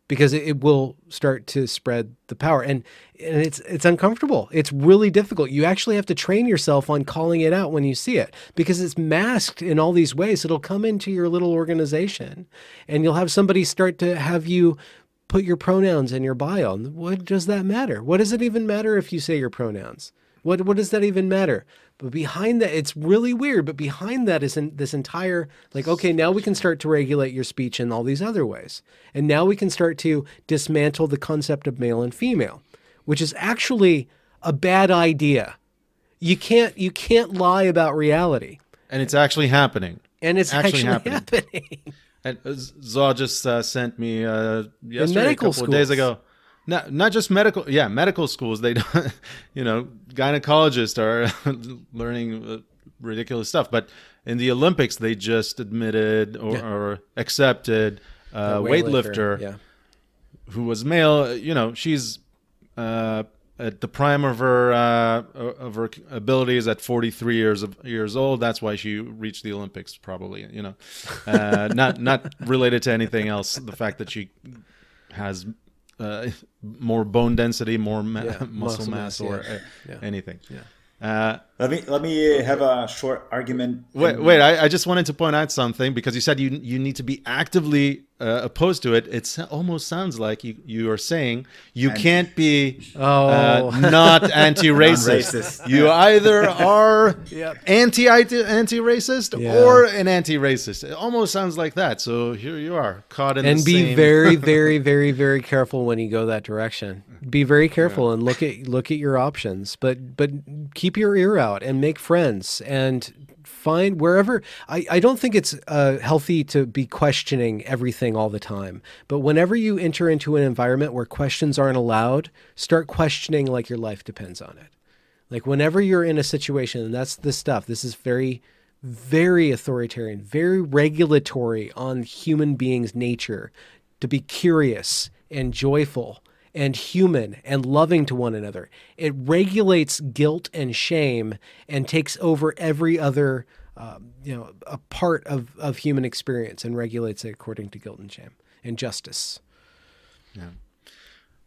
because it will start to spread the power. And it's uncomfortable. It's really difficult. You actually have to train yourself on calling it out when you see it, because it's masked in all these ways. It'll come into your little organization and you'll have somebody start to have you put your pronouns in your bio. What does that matter? What does it even matter if you say your pronouns? What does that even matter? But behind that, it's really weird, but behind that is this entire, like, okay, now we can start to regulate your speech in all these other ways. And now we can start to dismantle the concept of male and female, which is actually a bad idea. You can't lie about reality. And it's actually happening. And it's actually happening. And Zohar just sent me yesterday, a couple schools. of days ago. Not just medical, medical schools. They don't, gynecologists are learning ridiculous stuff. But in the Olympics, they just admitted or accepted a weightlifter who was male. She's at the prime of her abilities at 43 years old. That's why she reached the Olympics, probably. Not related to anything else. The fact that she has more bone density, more muscle mass, or anything. Yeah. Let me have a short argument. Wait! I just wanted to point out something, because you said you need to be actively opposed to it. It almost sounds like you are saying you can't be not anti-racist. You either are anti-racist or an anti-racist. It almost sounds like that. So here you are, caught in the same... And be very, very, very, very careful when you go that direction. Be very careful and look at your options, but keep your ear out and make friends and find wherever. I don't think it's healthy to be questioning everything all the time, but whenever you enter into an environment where questions aren't allowed, start questioning like your life depends on it. Like whenever you're in a situation, and that's the stuff, this is very, very authoritarian, very regulatory on human beings' nature to be curious and joyful and human and loving to one another. It regulates guilt and shame and takes over every other, a part of human experience and regulates it according to guilt and shame and justice. Yeah.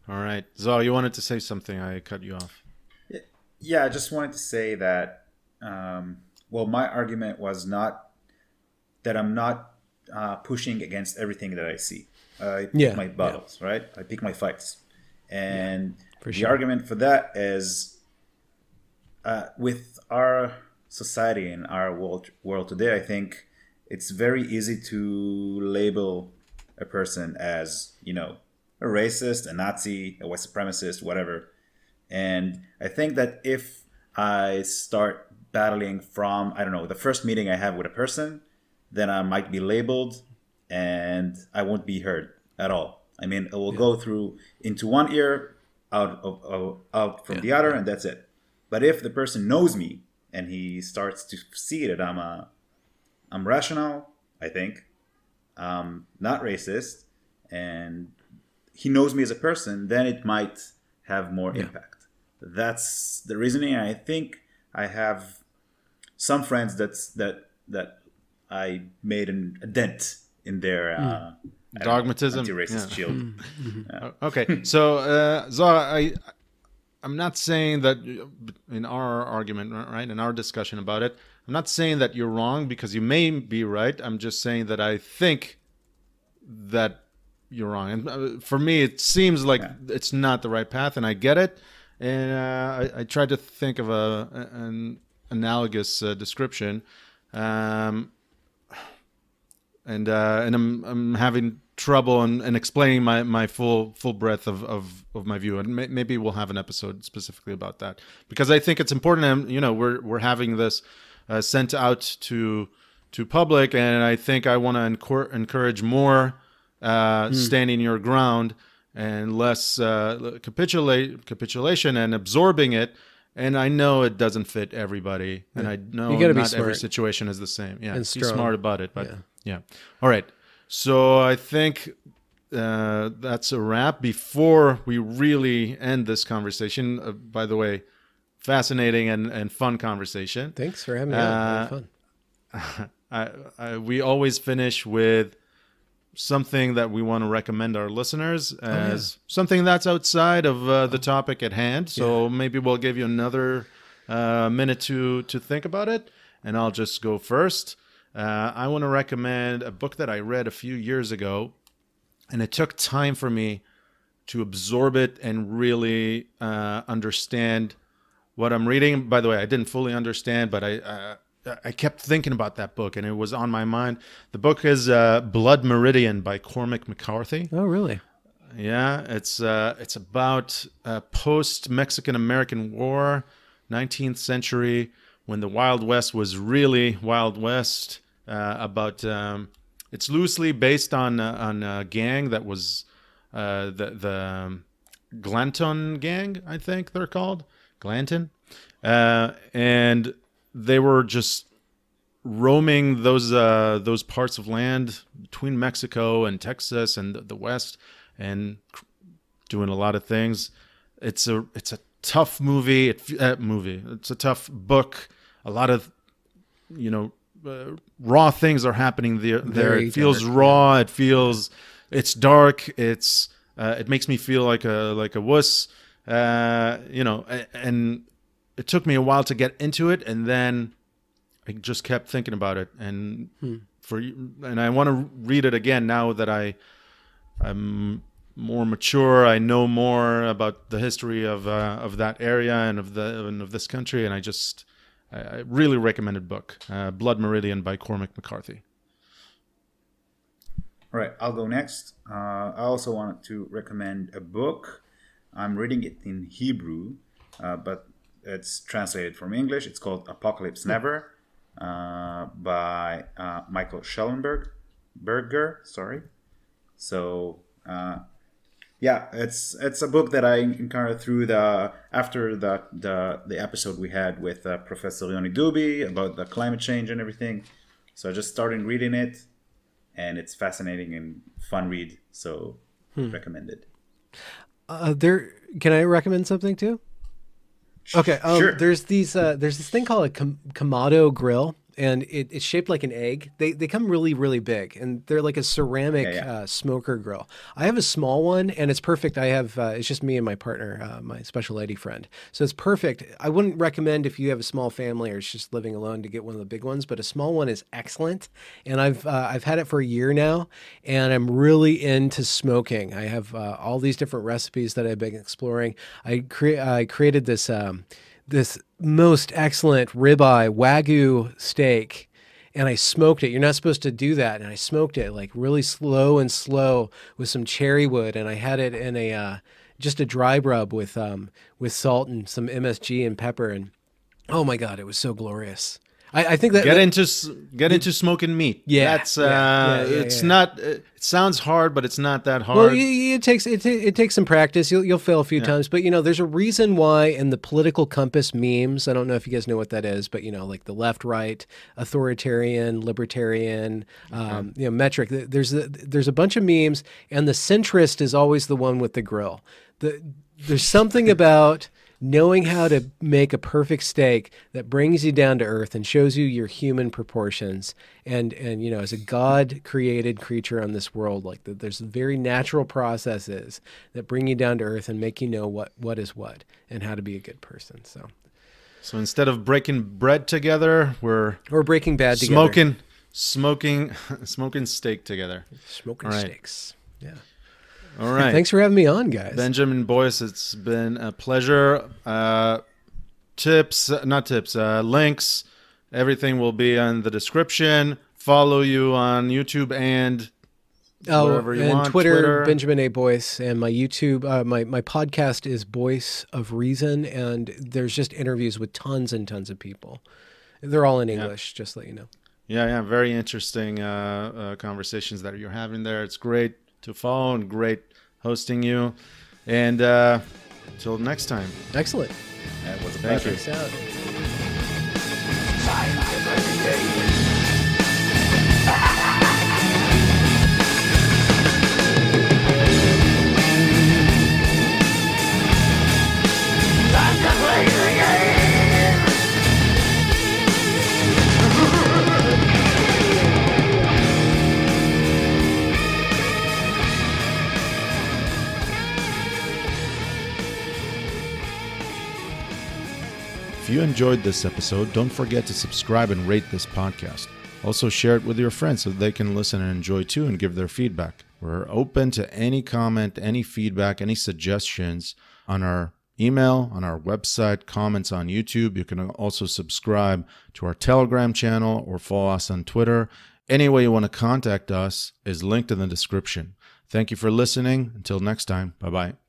All right. Zohar, you wanted to say something. I cut you off. Yeah, I just wanted to say that, my argument was not that I'm not pushing against everything that I see. I pick my battles, right? I pick my fights. And the argument for that is with our society and our world today, I think it's very easy to label a person as, a racist, a Nazi, a white supremacist, whatever. And I think that if I start battling from, the first meeting I have with a person, then I might be labeled and I won't be heard at all. It will go through into one ear, out from the other, and that's it. But if the person knows me and he starts to see that I'm rational, I think, not racist, and he knows me as a person, then it might have more impact. That's the reasoning. I think I have some friends that I made a dent in their dogmatism, anti-racist shield. Okay, so Zohar, I'm not saying that in our argument, right, in our discussion about it, I'm not saying that you're wrong, because you may be right. I'm just saying that I think that you're wrong, and for me, it seems like it's not the right path, and I get it. And I tried to think of an analogous description. And I'm having trouble in explaining my full breadth of my view, and maybe we'll have an episode specifically about that, because I think it's important. And we're having this sent out to public, and I think I want to encourage more standing your ground and less capitulation and absorbing it. And I know it doesn't fit everybody, and I know not every situation is the same. Yeah, be smart about it. But yeah. All right. So I think that's a wrap. Before we really end this conversation, by the way, fascinating and fun conversation. Thanks for having me on. Fun. We always finish with something that we want to recommend our listeners as something that's outside of the topic at hand. So maybe we'll give you another minute to think about it, and I'll just go first. I want to recommend a book that I read a few years ago, and it took time for me to absorb it and really understand what I'm reading. By the way, I didn't fully understand, but I kept thinking about that book, and it was on my mind. The book is Blood Meridian by Cormac McCarthy. Oh, really? Yeah, it's about post-Mexican American War, 19th century, when the Wild West was really Wild West. It's loosely based on a gang that was the Glanton gang, I think they're called, Glanton, and they were just roaming those parts of land between Mexico and Texas and the West, and doing a lot of things. It's a tough movie. It's a tough book. A lot of raw things are happening there. Very it feels dark, raw. It's dark. It makes me feel like a wuss. And it took me a while to get into it, and then I just kept thinking about it, and I want to read it again now that I'm more mature. I know more about the history of that area and of this country, and I really recommended book, Blood Meridian by Cormac McCarthy. All right, I'll go next. I also wanted to recommend a book. I'm reading it in Hebrew, but it's translated from English. It's called Apocalypse Never by Michael Schellenberger. Sorry. So it's a book that I encountered through after the episode we had with Professor Yoni Dubi about the climate change and everything. So I just started reading it, and it's fascinating and fun read. So recommended. Can I recommend something too? Okay. Sure. There's this thing called a Kamado grill, and it's shaped like an egg. They come really, really big, and they're like a ceramic smoker grill. I have a small one, and it's perfect. I have it's just me and my partner, my special lady friend. So it's perfect. I wouldn't recommend if you have a small family or it's just living alone to get one of the big ones, but a small one is excellent. And I've had it for a year now, and I'm really into smoking. I have all these different recipes that I've been exploring. I created this most excellent ribeye Wagyu steak, and I smoked it. You're not supposed to do that, and I smoked it like really slow with some cherry wood, and I had it in just a dry rub with salt and some MSG and pepper, and oh my God, it was so glorious. I think that get into smoking meat. Yeah, it's not. It sounds hard, but it's not that hard. Well, it takes some practice. You'll fail a few times, but there's a reason why in the political compass memes. I don't know if you guys know what that is, but like the left, right, authoritarian, libertarian, metric. There's a bunch of memes, and the centrist is always the one with the grill. There's something about knowing how to make a perfect steak that brings you down to earth and shows you your human proportions. And as a God-created creature on this world, there's very natural processes that bring you down to earth and make you know what is what and how to be a good person. So instead of breaking bread together, we're breaking bad together. Smoking steak together. Smoking steaks. Yeah. All right. Thanks for having me on, guys. Benjamin Boyce, it's been a pleasure. Links, everything will be in the description. Follow you on YouTube and wherever you want. Twitter, Benjamin A. Boyce, and my YouTube, my podcast is Boyce of Reason, and there's just interviews with tons and tons of people. They're all in English, just to let you know. Yeah, very interesting conversations that you're having there. It's great to follow and great hosting you. And till next time. Excellent. That was a pleasure. Thank you. Time to play the game. Time to play the game. If you enjoyed this episode, don't forget to subscribe and rate this podcast. Also share it with your friends so they can listen and enjoy too and give their feedback. We're open to any comment, any feedback, any suggestions on our email, on our website, comments on YouTube. You can also subscribe to our Telegram channel or follow us on Twitter. Any way you want to contact us is linked in the description. Thank you for listening. Until next time, bye-bye.